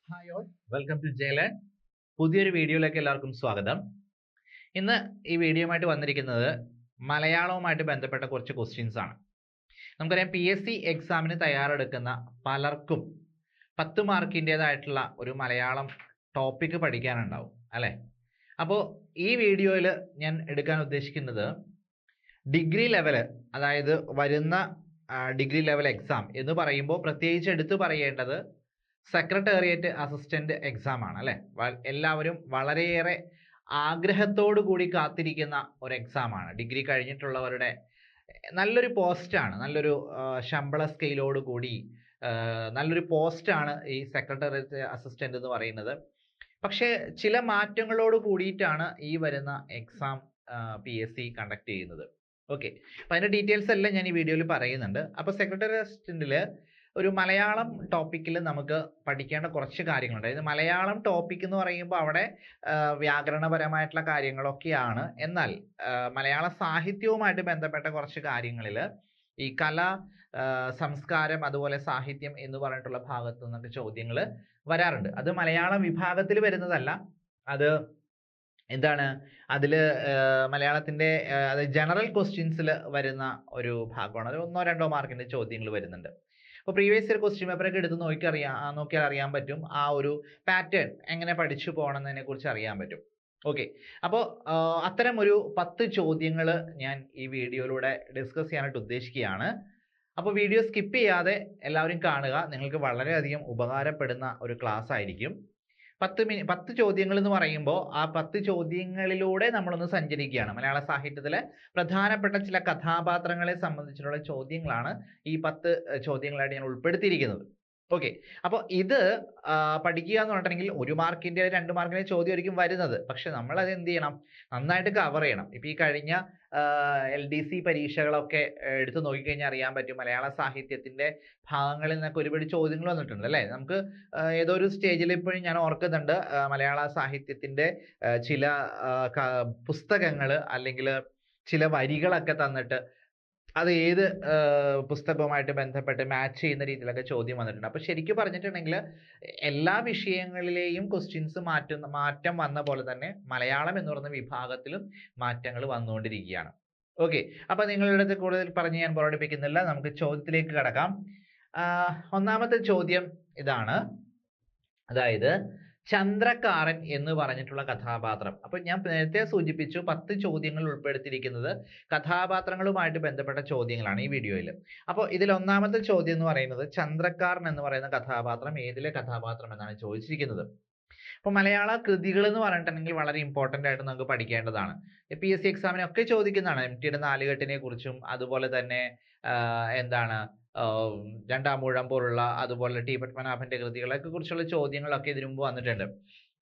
Hi all, welcome to ജയലാൻ. പുതിയൊരു വീഡിയോയിലേക്ക് എല്ലാവർക്കും സ്വാഗതം. ഇന്ന് ഈ വീഡിയോയുമായിട്ട് വന്നിരിക്കുന്നത് മലയാളവുമായിട്ട് ബന്ധപ്പെട്ട കുറച്ച് ക്വസ്റ്റ്യൻസ് ആണ്. നമുക്കറിയാം PSC എക്സാമിന് തയ്യാറെടുക്കുന്ന പലർക്കും 10 മാർക്കിൻ്റെതായിട്ടുള്ള ഒരു മലയാളം ടോപ്പിക്ക് പഠിക്കാനുണ്ടാവും അല്ലേ? അപ്പോൾ ഈ വീഡിയോയിൽ ഞാൻ എടുക്കാൻ ഉദ്ദേശിക്കുന്നത് ഡിഗ്രി ലെവൽ, അതായത് വരുന്ന ഡിഗ്രി ലെവൽ എക്സാം എന്ന് പറയുമ്പോൾ പ്രത്യേകിച്ച് എടുത്തു പറയേണ്ടത് സെക്രട്ടേറിയറ്റ് അസിസ്റ്റന്റ് എക്സാം ആണ് അല്ലേ? എല്ലാവരും വളരെയേറെ ആഗ്രഹത്തോടു കൂടി കാത്തിരിക്കുന്ന ഒരു എക്സാം ആണ്. ഡിഗ്രി കഴിഞ്ഞിട്ടുള്ളവരുടെ നല്ലൊരു പോസ്റ്റാണ്, നല്ലൊരു ശമ്പള സ്കെയിലോട് കൂടി നല്ലൊരു പോസ്റ്റാണ് ഈ സെക്രട്ടേറിയറ്റ് അസിസ്റ്റന്റ് എന്ന് പറയുന്നത്. പക്ഷേ ചില മാറ്റങ്ങളോട് കൂടിയിട്ടാണ് ഈ വരുന്ന എക്സാം PSC കണ്ടക്ട് ചെയ്യുന്നത്. ഓക്കെ, അപ്പം അതിൻ്റെ ഡീറ്റെയിൽസ് എല്ലാം ഞാൻ ഈ വീഡിയോയിൽ പറയുന്നുണ്ട്. അപ്പോൾ സെക്രട്ടേറിയറ്റ് അസിസ്റ്റന്റിൽ ഒരു മലയാളം ടോപ്പിക്കിൽ നമുക്ക് പഠിക്കേണ്ട കുറച്ച് കാര്യങ്ങളുണ്ട്. അതായത് മലയാളം ടോപ്പിക് എന്ന് പറയുമ്പോൾ അവിടെ വ്യാകരണപരമായിട്ടുള്ള കാര്യങ്ങളൊക്കെയാണ്. എന്നാൽ മലയാള സാഹിത്യവുമായിട്ട് ബന്ധപ്പെട്ട കുറച്ച് കാര്യങ്ങളിൽ ഈ കല, സംസ്കാരം, അതുപോലെ സാഹിത്യം എന്ന് പറഞ്ഞിട്ടുള്ള ഭാഗത്തു നിന്നൊക്കെ ചോദ്യങ്ങൾ വരാറുണ്ട്. അത് മലയാളം വിഭാഗത്തിൽ വരുന്നതല്ല, അത് എന്താണ് അതിൽ മലയാളത്തിൻ്റെ അതായത് ജനറൽ ക്വസ്റ്റ്യൻസിൽ വരുന്ന ഒരു ഭാഗമാണ്. അത് 1-2 മാർക്കിൻ്റെ ചോദ്യങ്ങൾ വരുന്നുണ്ട്. അപ്പോൾ പ്രീവിയസ് ഇയർ ക്വസ്റ്റ്യൻ പേപ്പറൊക്കെ എടുത്ത് നോക്കിയാൽ അറിയാൻ പറ്റും ആ ഒരു പാറ്റേൺ എങ്ങനെ പഠിച്ചു പോകണമെന്നതിനെ കുറിച്ച് അറിയാൻ പറ്റും. ഓക്കെ, അപ്പോൾ അത്തരം ഒരു 10 ചോദ്യങ്ങൾ ഞാൻ ഈ വീഡിയോയിലൂടെ ഡിസ്കസ് ചെയ്യാനായിട്ട് ഉദ്ദേശിക്കുകയാണ്. അപ്പോൾ വീഡിയോ സ്കിപ്പ് ചെയ്യാതെ എല്ലാവരും കാണുക. നിങ്ങൾക്ക് വളരെയധികം ഉപകാരപ്പെടുന്ന ഒരു ക്ലാസ് ആയിരിക്കും. 10 ചോദ്യങ്ങൾ എന്ന് പറയുമ്പോൾ ആ 10 ചോദ്യങ്ങളിലൂടെ നമ്മളൊന്ന് സഞ്ചരിക്കുകയാണ്. മലയാള സാഹിത്യത്തിലെ പ്രധാനപ്പെട്ട ചില കഥാപാത്രങ്ങളെ സംബന്ധിച്ചിട്ടുള്ള ചോദ്യങ്ങളാണ് ഈ 10 ചോദ്യങ്ങളായിട്ട് ഞാൻ ഉൾപ്പെടുത്തിയിരിക്കുന്നത്. ഓക്കെ, അപ്പോൾ ഇത് പഠിക്കുക എന്ന് പറഞ്ഞിട്ടുണ്ടെങ്കിൽ 1 മാർക്കിൻ്റെ 2 മാർക്കിൻ്റെ ചോദ്യമായിരിക്കും വരുന്നത്. പക്ഷെ നമ്മളത് എന്ത് ചെയ്യണം? നന്നായിട്ട് കവർ ചെയ്യണം. ഇപ്പോൾ ഈ കഴിഞ്ഞ LDC പരീക്ഷകളൊക്കെ എടുത്ത് നോക്കിക്കഴിഞ്ഞാൽ അറിയാൻ പറ്റും മലയാള സാഹിത്യത്തിൻ്റെ ഭാഗങ്ങളിൽ നിന്നൊക്കെ ഒരുപാട് ചോദ്യങ്ങൾ വന്നിട്ടുണ്ട് അല്ലേ? നമുക്ക് ഏതോ ഒരു സ്റ്റേജിൽ ഇപ്പോഴും ഞാൻ ഓർക്കുന്നുണ്ട്, മലയാള സാഹിത്യത്തിൻ്റെ ചില പുസ്തകങ്ങൾ അല്ലെങ്കിൽ ചില വരികളൊക്കെ തന്നിട്ട് അത് ഏത് പുസ്തകവുമായിട്ട് ബന്ധപ്പെട്ട് മാച്ച് ചെയ്യുന്ന രീതിയിലൊക്കെ ചോദ്യം വന്നിട്ടുണ്ട്. അപ്പോൾ ശരിക്കും പറഞ്ഞിട്ടുണ്ടെങ്കിൽ എല്ലാ വിഷയങ്ങളിലെയും ക്വസ്റ്റ്യൻസ് മാറ്റം വന്ന പോലെ തന്നെ മലയാളം എന്ന് പറയുന്ന വിഭാഗത്തിലും മാറ്റങ്ങൾ വന്നുകൊണ്ടിരിക്കുകയാണ്. ഓക്കെ, അപ്പോൾ നിങ്ങളുടെ അടുത്ത് കൂടുതൽ പറഞ്ഞ് ഞാൻ ബോറടിപ്പിക്കുന്നില്ല, നമുക്ക് ചോദ്യത്തിലേക്ക് കടക്കാം. ഒന്നാമത്തെ ചോദ്യം ഇതാണ്, അതായത് ചന്ദ്രക്കാരൻ എന്ന് പറഞ്ഞിട്ടുള്ള കഥാപാത്രം. അപ്പോൾ ഞാൻ നേരത്തെ സൂചിപ്പിച്ചു 10 ചോദ്യങ്ങൾ ഉൾപ്പെടുത്തിയിരിക്കുന്നത് കഥാപാത്രങ്ങളുമായിട്ട് ബന്ധപ്പെട്ട ചോദ്യങ്ങളാണ് ഈ വീഡിയോയിൽ. അപ്പോൾ ഇതിൽ ഒന്നാമത്തെ ചോദ്യം എന്ന് പറയുന്നത് ചന്ദ്രക്കാരൻ എന്ന് പറയുന്ന കഥാപാത്രം ഏതിലെ കഥാപാത്രം എന്നാണ് ചോദിച്ചിരിക്കുന്നത്. അപ്പോൾ മലയാള കൃതികൾ എന്ന് പറഞ്ഞിട്ടുണ്ടെങ്കിൽ വളരെ ഇമ്പോർട്ടൻ്റ് ആയിട്ട് നമുക്ക് പഠിക്കേണ്ടതാണ്. PSC എക്സാമിനൊക്കെ ചോദിക്കുന്നതാണ്. MTയുടെ നാലുകെട്ടിനെ കുറിച്ചും അതുപോലെ തന്നെ എന്താണ് രണ്ടാമൂഴം പോലുള്ള, അതുപോലെ T പത്മനാഭന്റെ കൃതികളൊക്കെ കുറിച്ചുള്ള ചോദ്യങ്ങളൊക്കെ ഇതിനു മുമ്പ് വന്നിട്ടുണ്ട്.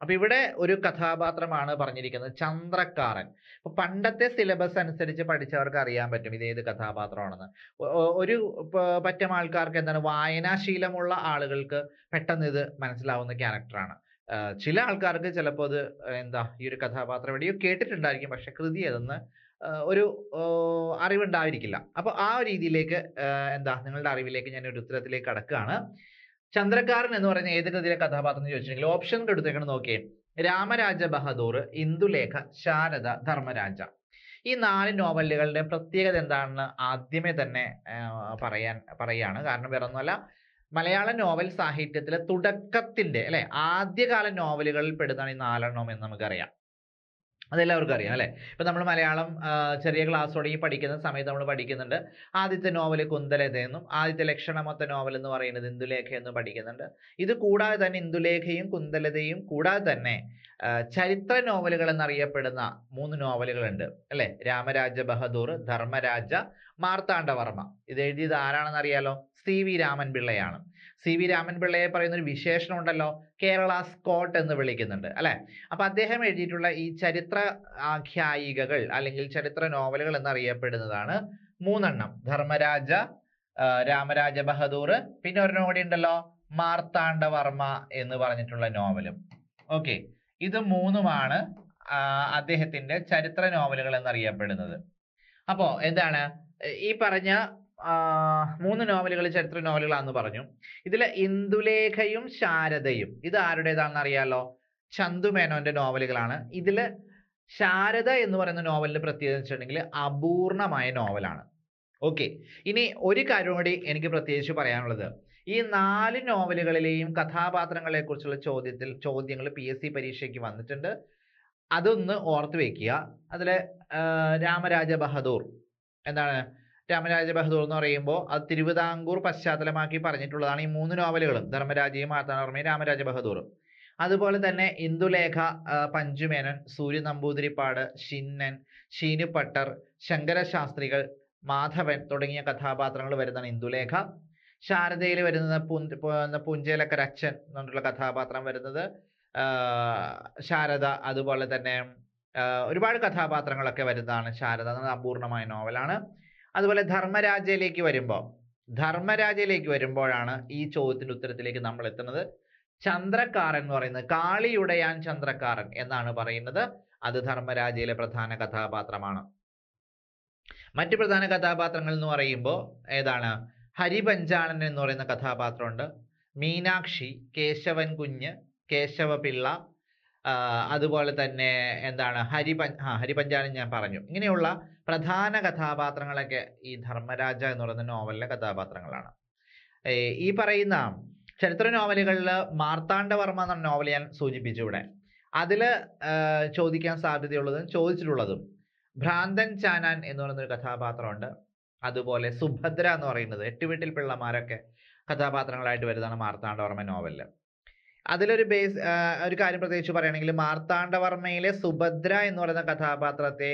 അപ്പൊ ഇവിടെ ഒരു കഥാപാത്രമാണ് പറഞ്ഞിരിക്കുന്നത്, ചന്ദ്രക്കാരൻ. അപ്പൊ പണ്ടത്തെ സിലബസ് അനുസരിച്ച് പഠിച്ചവർക്ക് അറിയാൻ പറ്റും ഇത് ഏത് കഥാപാത്രമാണെന്ന്. ഒരു പറ്റം ആൾക്കാർക്ക് എന്താണ് വായനാശീലമുള്ള ആളുകൾക്ക് പെട്ടെന്ന് ഇത് മനസ്സിലാവുന്ന ക്യാരക്ടറാണ്. ചില ആൾക്കാർക്ക് ചിലപ്പോൾ അത് ഈ ഒരു കഥാപാത്രം എവിടെയോ കേട്ടിട്ടുണ്ടായിരിക്കും, പക്ഷെ കൃതി അതെന്ന് ഒരു അറിവുണ്ടായിരിക്കില്ല. അപ്പോൾ ആ രീതിയിലേക്ക് നിങ്ങളുടെ അറിവിലേക്ക് ഞാൻ ഒരു ഉത്തരത്തിലേക്ക് കടക്കുകയാണ്. ചന്ദ്രക്കാരൻ എന്ന് പറയുന്ന ഏത് കൃതിയിലെ കഥാപാത്രം എന്ന് ചോദിച്ചിട്ടുണ്ടെങ്കിൽ ഓപ്ഷൻ എടുത്തേക്കണം, നോക്കിയേ. രാമരാജ ബഹദൂർ, ഇന്ദുലേഖ, ശാരദ, ധർമ്മരാജ. ഈ 4 നോവലുകളുടെ പ്രത്യേകത എന്താണെന്ന് ആദ്യമേ തന്നെ പറയാണ്. കാരണം വേറെ ഒന്നുമല്ല, മലയാള നോവൽ സാഹിത്യത്തിലെ തുടക്കത്തിന്റെ ആദ്യകാല നോവലുകളിൽ പെടുന്നതാണ് ഈ 4 എണ്ണം എന്ന് നമുക്കറിയാം. അതെല്ലാവർക്കും അറിയാം അല്ലേ? ഇപ്പൊ നമ്മൾ മലയാളം ചെറിയ ക്ലാസ് തുടങ്ങി പഠിക്കുന്ന സമയത്ത് നമ്മൾ പഠിക്കുന്നുണ്ട്. ആദ്യത്തെ നോവൽ കുന്തലത എന്നും ആദ്യത്തെ ലക്ഷണമൊത്ത നോവൽ എന്ന് പറയുന്നത് ഇന്ദുലേഖ എന്നും പഠിക്കുന്നുണ്ട്. ഇത് കൂടാതെ തന്നെ ഇന്ദുലേഖയും കുന്തലതയും കൂടാതെ തന്നെ ചരിത്ര നോവലുകൾ എന്നറിയപ്പെടുന്ന 3 നോവലുകളുണ്ട് അല്ലെ? രാമരാജ ബഹദൂർ, ധർമ്മരാജ, മാർത്താണ്ഡവർമ്മ. ഇത് എഴുതിയത് ആരാണെന്ന് അറിയാലോ? CV രാമൻ പിള്ളയാണ്. CV രാമൻ പിള്ളയെ പറയുന്ന ഒരു വിശേഷണം ഉണ്ടല്ലോ, കേരള സ്കോട്ട് എന്ന് വിളിക്കുന്നുണ്ട് അല്ലെ? അപ്പൊ അദ്ദേഹം എഴുതിയിട്ടുള്ള ഈ ചരിത്ര ആഖ്യായികകൾ അല്ലെങ്കിൽ ചരിത്ര നോവലുകൾ എന്നറിയപ്പെടുന്നതാണ് 3 എണ്ണം. ധർമ്മരാജ, രാമരാജ ബഹദൂർ, പിന്നെ ഒരെണ്ണം കൂടി ഉണ്ടല്ലോ മാർത്താണ്ഡവർമ്മ എന്ന് പറഞ്ഞിട്ടുള്ള നോവലും. ഓക്കെ, ഇത് 3ഉമാണ് അദ്ദേഹത്തിന്റെ ചരിത്ര നോവലുകൾ എന്നറിയപ്പെടുന്നത്. അപ്പോ ഈ പറഞ്ഞ മൂന്ന് നോവലുകൾ ചരിത്ര നോവലുകളാണെന്ന് പറഞ്ഞു. ഇതിൽ ഇന്ദുലേഖയും ശാരദയും ഇത് ആരുടേതാണെന്ന് അറിയാലോ? ചന്തുമേനോന്റെ നോവലുകളാണ്. ഇതിൽ ശാരദ എന്ന് പറയുന്ന നോവലിന്റെ പ്രത്യേകത വെച്ചിട്ടുണ്ടെങ്കിൽ അപൂർണമായ നോവലാണ്. ഓക്കെ, ഇനി ഒരു കാര്യം കൂടി എനിക്ക് പ്രത്യേകിച്ച് പറയാനുള്ളത്, ഈ 4 നോവലുകളിലെയും കഥാപാത്രങ്ങളെ കുറിച്ചുള്ള ചോദ്യങ്ങൾ PSC പരീക്ഷയ്ക്ക് വന്നിട്ടുണ്ട്. അതൊന്ന് ഓർത്ത് വെക്കുക. അതില് രാമരാജ ബഹദൂർ എന്താണ്? രാമരാജ ബഹദൂർ എന്ന് പറയുമ്പോൾ അത് തിരുവിതാംകൂർ പശ്ചാത്തലമാക്കി പറഞ്ഞിട്ടുള്ളതാണ് ഈ 3 നോവലുകളും, ധർമ്മരാജയും മാർത്താണ്ഡവർമ്മയും രാമരാജ ബഹദൂറും. അതുപോലെ തന്നെ ഇന്ദുലേഖ പഞ്ചുമേനോൻ, സൂര്യ നമ്പൂതിരിപ്പാട്, ഷിന്നൻ, ഷീനു പട്ടർ, ശങ്കരശാസ്ത്രികൾ, മാധവൻ തുടങ്ങിയ കഥാപാത്രങ്ങൾ വരുന്നതാണ് ഇന്ദുലേഖ. ശാരദയിൽ വരുന്നത് പുഞ്ചേലക്കര അച്ഛൻ എന്നുള്ള കഥാപാത്രം വരുന്നത് ശാരദ. അതുപോലെ തന്നെ ഒരുപാട് കഥാപാത്രങ്ങളൊക്കെ വരുന്നതാണ് ശാരദ. അപൂർണമായ നോവലാണ്. അതുപോലെ ധർമ്മരാജയിലേക്ക് വരുമ്പോഴാണ് ഈ ചോദ്യത്തിന്റെ ഉത്തരത്തിലേക്ക് നമ്മൾ എത്തുന്നത്. ചന്ദ്രക്കാരൻ എന്ന് പറയുന്നത്, കാളിയുടയാൻ ചന്ദ്രക്കാരൻ എന്നാണ് പറയുന്നത്. അത് ധർമ്മരാജയിലെ പ്രധാന കഥാപാത്രമാണ്. മറ്റു പ്രധാന കഥാപാത്രങ്ങൾ എന്ന് പറയുമ്പോൾ ഏതാണ്? ഹരിപഞ്ചാളൻ എന്ന് പറയുന്ന കഥാപാത്രമുണ്ട്, മീനാക്ഷി, കേശവൻ കുഞ്ഞ്, കേശവപിള്ള, അതുപോലെ തന്നെ എന്താണ് ഹരിപഞ്ചാളൻ ഞാൻ പറഞ്ഞു. ഇങ്ങനെയുള്ള പ്രധാന കഥാപാത്രങ്ങളൊക്കെ ഈ ധർമ്മരാജ എന്ന് പറയുന്ന നോവലിലെ കഥാപാത്രങ്ങളാണ്. ഈ പറയുന്ന ചരിത്ര നോവലുകളിൽ മാർത്താണ്ഡവർമ്മ എന്ന നോവൽ ഞാൻ സൂചിപ്പിച്ചു ഇവിടെ. അതിൽ ചോദിക്കാൻ സാധ്യതയുള്ളതും ചോദിച്ചിട്ടുള്ളതും ഭ്രാന്തൻ ചാനാൻ എന്ന് പറയുന്ന ഒരു കഥാപാത്രമുണ്ട്. അതുപോലെ സുഭദ്ര എന്ന് പറയുന്നത് 8 വീട്ടിൽ പിള്ളമാരൊക്കെ കഥാപാത്രങ്ങളായിട്ട് വരുന്നതാണ് മാർത്താണ്ഡവർമ്മ നോവലിൽ. അതിലൊരു ഒരു കാര്യം പ്രത്യേകിച്ച് പറയുകയാണെങ്കിൽ മാർത്താണ്ഡവർമ്മയിലെ സുഭദ്ര എന്ന് പറയുന്ന കഥാപാത്രത്തെ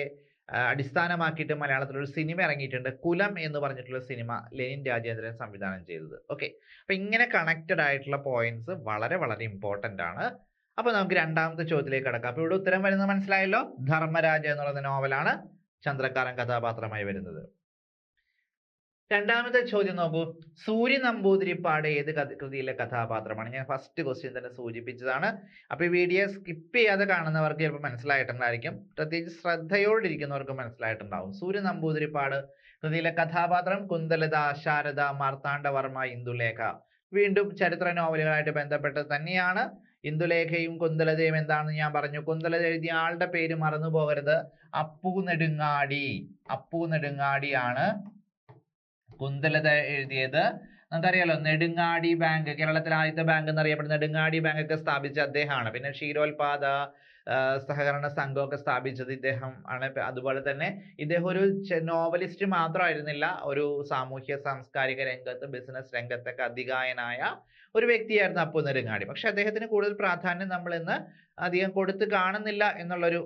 അടിസ്ഥാനമാക്കിയിട്ട് മലയാളത്തിലൊരു സിനിമ ഇറങ്ങിയിട്ടുണ്ട്, കുലം എന്ന് പറഞ്ഞിട്ടുള്ള സിനിമ, ലെനിൻ രാജേന്ദ്രൻ സംവിധാനം ചെയ്തത്. ഓക്കെ, അപ്പൊ ഇങ്ങനെ കണക്റ്റഡ് ആയിട്ടുള്ള പോയിന്റ്സ് വളരെ വളരെ ഇമ്പോർട്ടന്റ് ആണ്. അപ്പൊ നമുക്ക് രണ്ടാമത്തെ ചോദ്യത്തിലേക്ക് കടക്കാം. അപ്പൊ ഇവിടെ ഉത്തരം വരുന്നത് മനസ്സിലായല്ലോ, ധർമ്മരാജ എന്ന് പറയുന്ന നോവലാണ് ചന്ദ്രക്കാരൻ കഥാപാത്രമായി വരുന്നത്. രണ്ടാമത്തെ ചോദ്യം നോക്കൂ, സൂര്യ നമ്പൂതിരിപ്പാട് ഏത് കൃതിയിലെ കഥാപാത്രമാണ്? ഞാൻ ഫസ്റ്റ് ക്വസ്റ്റ്യൻ തന്നെ സൂചിപ്പിച്ചതാണ്. അപ്പൊ ഈ വീഡിയോ സ്കിപ്പ് ചെയ്യാതെ കാണുന്നവർക്ക് ചിലപ്പോൾ മനസ്സിലായിട്ടുണ്ടായിരിക്കും, പ്രത്യേകിച്ച് ശ്രദ്ധയോടിരിക്കുന്നവർക്ക് മനസ്സിലായിട്ടുണ്ടാവും. സൂര്യ നമ്പൂതിരിപ്പാട് കൃതിയിലെ കഥാപാത്രം കുന്തലത, ശാരദ, മാർത്താണ്ഡവർമ്മ, ഇന്ദുലേഖ. വീണ്ടും ചരിത്ര നോവലുകളായിട്ട് ബന്ധപ്പെട്ട് തന്നെയാണ്. ഇന്ദുലേഖയും കുന്തലതയും എന്താണെന്ന് ഞാൻ പറഞ്ഞു. കുന്തലത എഴുതിയ ആളുടെ പേര് മറന്നു പോകരുത്, അപ്പു നെടുങ്ങാടിയാണ് കുന്തലത എഴുതിയത്. നമുക്കറിയാലോ, നെടുങ്ങാടി ബാങ്ക്, കേരളത്തിലെ ആദ്യത്തെ ബാങ്ക് എന്നറിയപ്പെടുന്ന നെടുങ്ങാടി ബാങ്ക് ഒക്കെ സ്ഥാപിച്ച അദ്ദേഹമാണ്. പിന്നെ ക്ഷീരോത്പാദ സഹകരണ സംഘമൊക്കെ സ്ഥാപിച്ചത് ഇദ്ദേഹം ആണ്. അതുപോലെ തന്നെ ഇദ്ദേഹം ഒരു നോവലിസ്റ്റ് മാത്രമായിരുന്നില്ല, ഒരു സാമൂഹ്യ സാംസ്കാരിക രംഗത്ത്, ബിസിനസ് രംഗത്തൊക്കെ അധികായനായ ഒരു വ്യക്തിയായിരുന്നു അപ്പു നെടുങ്ങാടി. പക്ഷെ അദ്ദേഹത്തിന് കൂടുതൽ പ്രാധാന്യം നമ്മൾ ഇന്ന് അധികം കൊടുത്ത് കാണുന്നില്ല എന്നുള്ളൊരു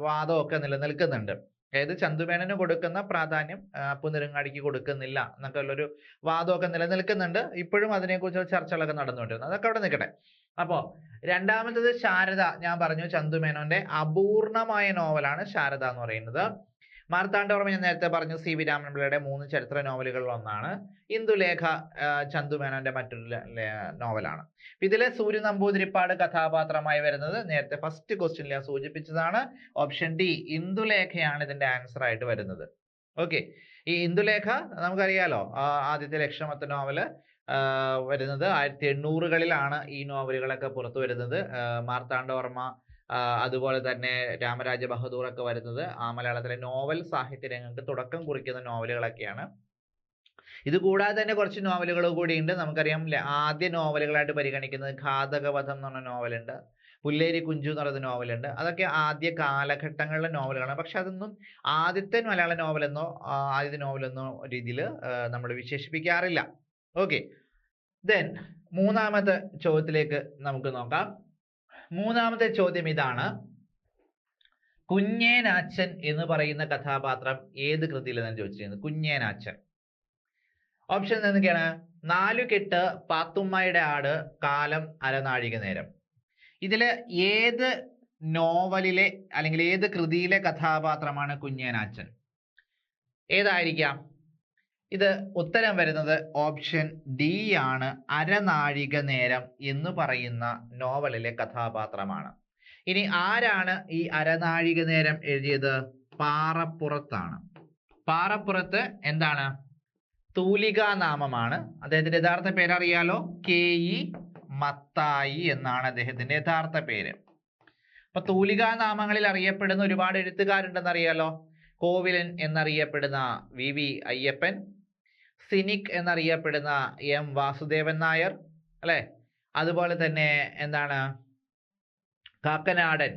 വാദമൊക്കെ നിലനിൽക്കുന്നുണ്ട്. അതായത് ചന്തുമേനോന് കൊടുക്കുന്ന പ്രാധാന്യം അപ്പു നെടുങ്ങാടിക്ക് കൊടുക്കുന്നില്ല എന്നൊക്കെ ഉള്ളൊരു വാദമൊക്കെ നിലനിൽക്കുന്നുണ്ട്. ഇപ്പോഴും അതിനെക്കുറിച്ചുള്ള ചർച്ചകളൊക്കെ നടന്നുകൊണ്ടിരുന്നു. അതൊക്കെ അവിടെ നിൽക്കട്ടെ. അപ്പോ രണ്ടാമത്തത് ശാരദ. ഞാൻ പറഞ്ഞു ചന്തുമേനോന്റെ അപൂർണമായ നോവലാണ് ശാരദ എന്ന് പറയുന്നത്. മാർത്താണ്ഡവർമ്മ ഞാൻ നേരത്തെ പറഞ്ഞു CV രാമൻപിള്ളയുടെ 3 ചരിത്ര നോവലുകളിൽ ഒന്നാണ്. ഇന്ദുലേഖ ചന്തുമേനോന്റെ മറ്റൊരു നോവലാണ്. ഇതിലെ സൂര്യ നമ്പൂതിരിപ്പാട് കഥാപാത്രമായി വരുന്നത് നേരത്തെ ഫസ്റ്റ് ക്വസ്റ്റ്യനിൽ ഞാൻ സൂചിപ്പിച്ചതാണ്, ഓപ്ഷൻ ഡി, ഇന്ദുലേഖയാണ് ഇതിന്റെ ആൻസർ ആയിട്ട് വരുന്നത്. ഓക്കെ, ഈ ഇന്ദുലേഖ നമുക്കറിയാലോ, ആദ്യത്തെ ലക്ഷമത്തെ നോവല് വരുന്നത് 1800കളിലാണ് ഈ നോവലുകളൊക്കെ പുറത്തു വരുന്നത്. മാർത്താണ്ഡവർമ്മ അതുപോലെ തന്നെ രാമരാജ ബഹദൂർ ഒക്കെ വരുന്നത് മലയാളത്തിലെ നോവൽ സാഹിത്യ രംഗത്ത് തുടക്കം കുറിക്കുന്ന നോവലുകളൊക്കെയാണ്. ഇത് കൂടാതെ തന്നെ കുറച്ച് നോവലുകൾ കൂടിയുണ്ട്. നമുക്കറിയാം, ആദ്യ നോവലുകളായിട്ട് പരിഗണിക്കുന്നത് ഘാതകവധം എന്ന് പറഞ്ഞ നോവലുണ്ട്, പുല്ലേരി കുഞ്ചു എന്ന് പറയുന്ന നോവലുണ്ട്. അതൊക്കെ ആദ്യ കാലഘട്ടങ്ങളിലെ നോവലുകളാണ്. പക്ഷെ അതൊന്നും ആദ്യത്തെ മലയാള നോവലെന്നോ ആദ്യത്തെ നോവലെന്നോ രീതിയിൽ നമ്മൾ വിശേഷിപ്പിക്കാറില്ല. ഓക്കെ, ദെൻ മൂന്നാമത്തെ ചോദ്യത്തിലേക്ക് നമുക്ക് നോക്കാം. മൂന്നാമത്തെ ചോദ്യം ഇതാണ്, കുഞ്ഞേനാച്ചൻ എന്ന് പറയുന്ന കഥാപാത്രം ഏത് കൃതിയിലെന്നാണ് ചോദിച്ചിരിക്കുന്നത്? കുഞ്ഞേനാച്ചൻ. ഓപ്ഷൻ എന്തൊക്കെയാണ്? നാലുകെട്ട്, പാത്തുമ്മയുടെ ആട്, കാലം, അരനാഴിക നേരം. ഇതില് ഏത് നോവലിലെ അല്ലെങ്കിൽ ഏത് കൃതിയിലെ കഥാപാത്രമാണ് കുഞ്ഞേനാച്ചൻ? ഏതായിരിക്കാം? ഇത് ഉത്തരം വരുന്നത് ഓപ്ഷൻ ഡി ആണ്, അരനാഴിക നേരം എന്ന് പറയുന്ന നോവലിലെ കഥാപാത്രമാണ്. ഇനി ആരാണ് ഈ അരനാഴിക നേരം എഴുതിയത്? പാറപ്പുറത്താണ്. പാറപ്പുറത്ത് എന്താണ്? തൂലികാനാമമാണ്. അദ്ദേഹത്തിന്റെ യഥാർത്ഥ പേര് അറിയാലോ, KE മത്തായി എന്നാണ് അദ്ദേഹത്തിന്റെ യഥാർത്ഥ പേര്. അപ്പൊ തൂലികാനാമങ്ങളിൽ അറിയപ്പെടുന്ന ഒരുപാട് എഴുത്തുകാരുണ്ടെന്ന് അറിയാലോ. കോവിലൻ എന്നറിയപ്പെടുന്ന VV അയ്യപ്പൻ, സിനിക് എന്നറിയപ്പെടുന്ന M വാസുദേവൻ നായർ, അല്ലെ? അതുപോലെ തന്നെ എന്താണ്, കാക്കനാടൻ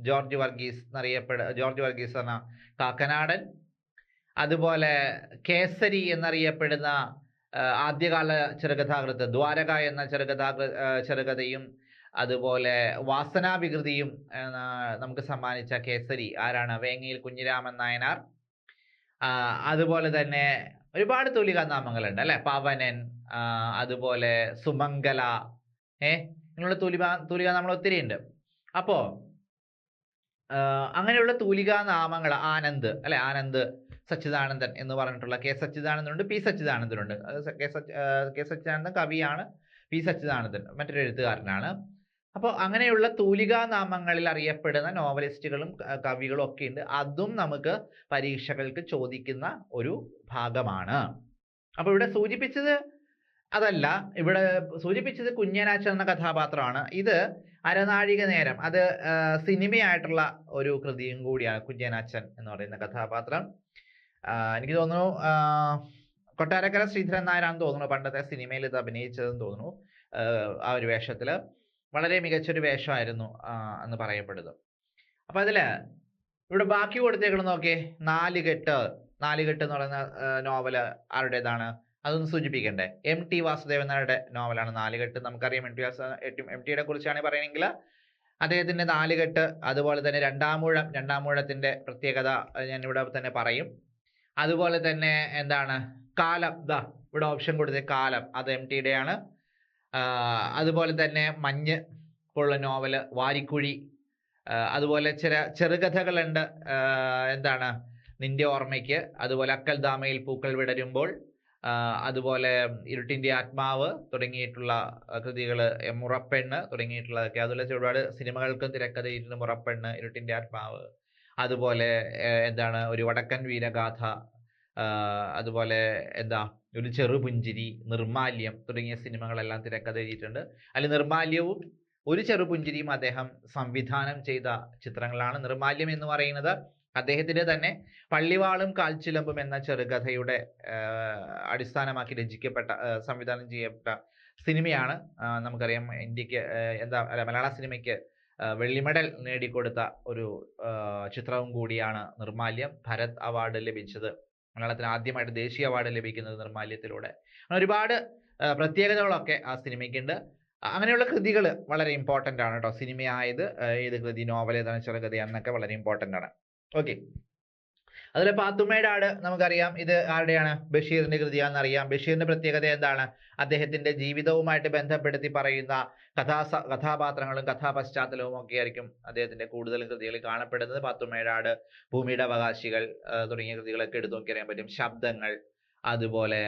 ജോർജ് വർഗീസ് എന്ന കാക്കനാടൻ. അതുപോലെ കേസരി എന്നറിയപ്പെടുന്ന ആദ്യകാല ചെറുകഥാകൃത്ത് ദ്വാരക എന്ന ചെറുകഥയും അതുപോലെ വാസനാവികൃതിയും നമുക്ക് സമ്മാനിച്ച കേസരി ആരാണ്? വേങ്ങയിൽ കുഞ്ഞിരാമൻ നായനാർ. അതുപോലെ തന്നെ ഒരുപാട് തൂലികാനാമങ്ങളുണ്ട്, അല്ലെ? പവനൻ, അതുപോലെ സുമംഗല, ഇങ്ങനെയുള്ള തൂലികാനാമങ്ങൾ ഒത്തിരി ഉണ്ട്. അപ്പോ അങ്ങനെയുള്ള തൂലികാനാമങ്ങൾ ആനന്ദ്, അല്ലെ? ആനന്ദ് സച്ചിദാനന്ദൻ എന്ന് പറഞ്ഞിട്ടുള്ള K സച്ചിദാനന്ദനുണ്ട്, P സച്ചിദാനന്ദനുണ്ട്. K സച്ചിദാനന്ദൻ കവിയാണ്, P സച്ചിദാനന്ദൻ മറ്റൊരു എഴുത്തുകാരനാണ്. അപ്പോൾ അങ്ങനെയുള്ള തൂലികാനാമങ്ങളിൽ അറിയപ്പെടുന്ന നോവലിസ്റ്റുകളും കവികളും ഒക്കെ ഉണ്ട്. അതും നമുക്ക് പരീക്ഷകൾക്ക് ചോദിക്കുന്ന ഒരു ഭാഗമാണ്. അപ്പോൾ ഇവിടെ സൂചിപ്പിച്ചത് അതല്ല, ഇവിടെ സൂചിപ്പിച്ചത് കുഞ്ഞനാച്ചൻ എന്ന കഥാപാത്രമാണ്. ഇത് അരനാഴിക നേരം, അത് സിനിമയായിട്ടുള്ള ഒരു കൃതിയും കൂടിയാണ് കുഞ്ഞനാച്ചൻ എന്ന് പറയുന്ന കഥാപാത്രം. എനിക്ക് തോന്നുന്നു കൊട്ടാരക്കര ശ്രീധരൻ നായരാണെന്ന് തോന്നുന്നു പണ്ടത്തെ സിനിമയിൽ ഇത് അഭിനയിച്ചതെന്ന് തോന്നുന്നു. ആ ഒരു വേഷത്തില് വളരെ മികച്ചൊരു വേഷമായിരുന്നു എന്ന് പറയപ്പെടുന്നു. അപ്പൊ അതില് ഇവിടെ ബാക്കി കൊടുത്തേക്കണം നോക്കിയേ. നാലുകെട്ട് എന്ന് പറയുന്ന നോവല് ആരുടേതാണ്? അതൊന്ന് സൂചിപ്പിക്കണ്ടേ? MT വാസുദേവൻ നായരുടെ നോവലാണ് നാലുകെട്ട്. നമുക്കറിയാം MTയുടെ കുറിച്ചാണ് പറയുകയാണെങ്കിൽ അദ്ദേഹത്തിന്റെ നാലുകെട്ട്, അതുപോലെ തന്നെ രണ്ടാമൂഴത്തിന്റെ പ്രത്യേകത ഞാൻ ഇവിടെ തന്നെ പറയും. അതുപോലെ തന്നെ എന്താണ്, കാലം, ഇവിടെ ഓപ്ഷൻ കൊടുത്ത കാലം, അത് MTയുടെ ആണ്. അതുപോലെ തന്നെ മഞ്ഞ് പോലുള്ള നോവല് വാരിക്കുഴി. അതുപോലെ ചെറുകഥകളുണ്ട്, എന്താണ്, നിന്റെ ഓർമ്മയ്ക്ക്, അതുപോലെ അക്കൽദാമയിൽ പൂക്കൾ വിടരുമ്പോൾ, അതുപോലെ ഇരുട്ടിന്റെ ആത്മാവ് തുടങ്ങിയിട്ടുള്ള കൃതികൾ, മുറപ്പെണ്ണ് തുടങ്ങിയിട്ടുള്ളതൊക്കെ. അതുപോലെ ഒരുപാട് സിനിമകൾക്കും തിരക്കഥയിട്ടുണ്ട്. മുറപ്പെണ്ണ്, ഇരുട്ടിന്റെ ആത്മാവ്, അതുപോലെ എന്താണ്, ഒരു വടക്കൻ വീരഗാഥ, അതുപോലെ ഒരു ചെറുപുഞ്ചിരി, നിർമാല്യം തുടങ്ങിയ സിനിമകളെല്ലാം തിരക്കഥ എഴുതിയിട്ടുണ്ട്. അതിൽ നിർമാല്യവും ഒരു ചെറുപുഞ്ചിരിയും അദ്ദേഹം സംവിധാനം ചെയ്ത ചിത്രങ്ങളാണ്. നിർമാല്യം എന്ന് പറയുന്നത് അദ്ദേഹത്തിന്റെ തന്നെ പള്ളിവാളും കാൽച്ചിലമ്പും എന്ന ചെറുകഥയുടെ അടിസ്ഥാനമാക്കി സംവിധാനം ചെയ്യപ്പെട്ട സിനിമയാണ്. നമുക്കറിയാം ഇന്ത്യക്ക് മലയാള സിനിമയ്ക്ക് വെള്ളി മെഡൽ നേടിക്കൊടുത്ത ഒരു ചിത്രവും കൂടിയാണ് നിർമാല്യം. ഭരത് അവാർഡ് ലഭിച്ചത്, മലയാളത്തിന് ആദ്യമായിട്ട് ദേശീയ അവാർഡ് ലഭിക്കുന്നത് നിർമാല്യത്തിലൂടെ. ഒരുപാട് പ്രത്യേകതകളൊക്കെ ആ സിനിമയ്ക്കുണ്ട്. അങ്ങനെയുള്ള കൃതികൾ വളരെ ഇമ്പോർട്ടൻ്റ് ആണ് കേട്ടോ. സിനിമയായത് ഏത് കൃതി, നോവൽ ഏതാണ്, ചെറുകഥയാണെന്നൊക്കെ വളരെ ഇമ്പോർട്ടൻ്റ് ആണ്. ഓക്കെ. അതുപോലെ പാത്തുമ്മയുടെ ആട് നമുക്കറിയാം, ഇത് ആരുടെയാണ്? ബഷീറിന്റെ കൃതിയാണെന്ന് അറിയാം. ബഷീറിന്റെ പ്രത്യേകത എന്താണ്? അദ്ദേഹത്തിന്റെ ജീവിതവുമായിട്ട് ബന്ധപ്പെടുത്തി പറയുന്ന കഥാപാത്രങ്ങളും കഥാപശ്ചാത്തലവും ഒക്കെ ആയിരിക്കും അദ്ദേഹത്തിന്റെ കൂടുതലും കൃതികളിൽ കാണപ്പെടുന്നത്. പാത്തുമ്മയുടെ ആട്, ഭൂമിയുടെ അവകാശികൾ തുടങ്ങിയ കൃതികളൊക്കെ എടുത്തു നോക്കി അറിയാൻ പറ്റും. ശബ്ദങ്ങൾ, അതുപോലെ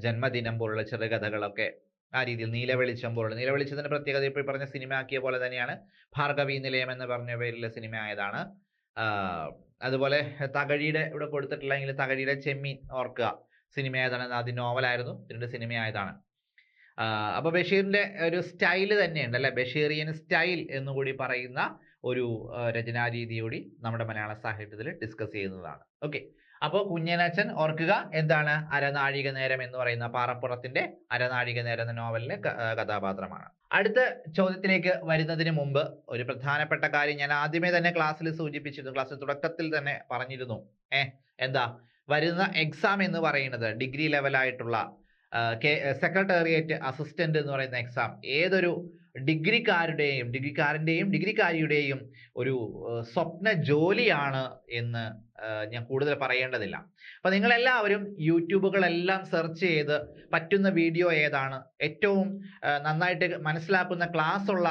ജന്മദിനം പോലുള്ള ചെറുകഥകളൊക്കെ ആ രീതിയിൽ. നീലവെളിച്ചത്തിന്റെ പ്രത്യേകത ഇപ്പോൾ പറഞ്ഞ സിനിമ ആക്കിയ പോലെ തന്നെയാണ്. ഭാർഗവി നിലയം എന്ന് പറഞ്ഞ പേരിലെ സിനിമ ആയതാണ്. അതുപോലെ തകഴിയുടെ ഇവിടെ കൊടുത്തിട്ടില്ലെങ്കിൽ തകഴിയുടെ ചെമ്മീൻ ഓർക്കുക, സിനിമയായതാണ്. ആദ്യം നോവലായിരുന്നു, പിന്നീട് സിനിമയായതാണ്. അപ്പൊ ബഷീറിന്റെ ഒരു സ്റ്റൈല് തന്നെയുണ്ട്, അല്ലെ? ബഷീറിയൻ സ്റ്റൈൽ എന്നുകൂടി പറയുന്ന ഒരു രചനാരീതി കൂടി നമ്മുടെ മലയാള സാഹിത്യത്തിൽ ഡിസ്കസ് ചെയ്യുന്നതാണ്. ഓക്കെ. അപ്പോൾ കുഞ്ഞനച്ചൻ ഓർക്കുക, എന്താണ്? അരനാഴിക നേരം എന്ന് പറയുന്ന പാറപ്പുറത്തിന്റെ അരനാഴിക നേരം എന്ന നോവലിലെ കഥാപാത്രമാണ്. അടുത്ത ചോദ്യത്തിലേക്ക് വരുന്നതിന് മുമ്പ് ഒരു പ്രധാനപ്പെട്ട കാര്യം ഞാൻ ആദ്യമേ തന്നെ ക്ലാസ്സിൽ സൂചിപ്പിച്ചിരുന്നു, ക്ലാസ്സിൽ തുടക്കത്തിൽ തന്നെ പറഞ്ഞിരുന്നു. വരുന്ന എക്സാം എന്ന് പറയുന്നത് ഡിഗ്രി ലെവലായിട്ടുള്ള സെക്രട്ടേറിയറ്റ് അസിസ്റ്റന്റ് എന്ന് പറയുന്ന എക്സാം ഏതൊരു ഡിഗ്രിക്കാരിയുടെയും ഒരു സ്വപ്ന ജോലിയാണ് എന്ന് ഞാൻ കൂടുതൽ പറയേണ്ടതില്ല. അപ്പൊ നിങ്ങളെല്ലാവരും യൂട്യൂബുകളെല്ലാം സെർച്ച് ചെയ്ത് പറ്റുന്ന വീഡിയോ ഏതാണ്, ഏറ്റവും നന്നായിട്ട് മനസ്സിലാക്കുന്ന ക്ലാസ് ഉള്ള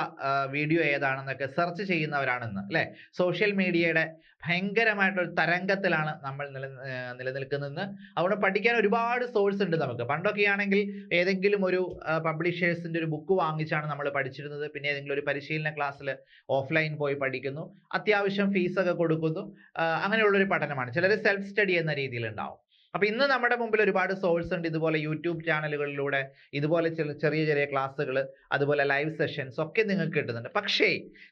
വീഡിയോ ഏതാണെന്നൊക്കെ സെർച്ച് ചെയ്യുന്നവരാണെന്ന്, അല്ലെ? സോഷ്യൽ മീഡിയയുടെ ഭയങ്കരമായിട്ടൊരു തരംഗത്തിലാണ് നമ്മൾ നിലനിൽക്കുന്നത്. അവിടെ പഠിക്കാൻ ഒരുപാട് സോഴ്സ് ഉണ്ട് നമുക്ക്. പണ്ടൊക്കെ ആണെങ്കിൽ ഏതെങ്കിലും ഒരു പബ്ലിഷേഴ്സിന്റെ ഒരു ബുക്ക് വാങ്ങിച്ചാണ് നമ്മൾ പഠിച്ചിരുന്നത്. പിന്നെ ഏതെങ്കിലും ഒരു പരിശീലന ക്ലാസ്സിൽ ഓഫ്ലൈൻ പോയി പഠിക്കുന്നു, അത്യാവശ്യം ഫീസൊക്കെ കൊടുക്കുന്നു. അങ്ങനെയുള്ളൊരു പഠനമാണ്. ചിലർ സെൽഫ് സ്റ്റഡി എന്ന രീതിയിൽ ഉണ്ടാവും. അപ്പൊ ഇന്ന് നമ്മുടെ മുമ്പിൽ ഒരുപാട് സോഴ്സ് ഉണ്ട്. ഇതുപോലെ യൂട്യൂബ് ചാനലുകളിലൂടെ ഇതുപോലെ ചെറിയ ചെറിയ ക്ലാസ്സുകൾ, അതുപോലെ ലൈവ് സെഷൻസ് ഒക്കെ നിങ്ങൾക്ക് കിട്ടുന്നുണ്ട്. പക്ഷേ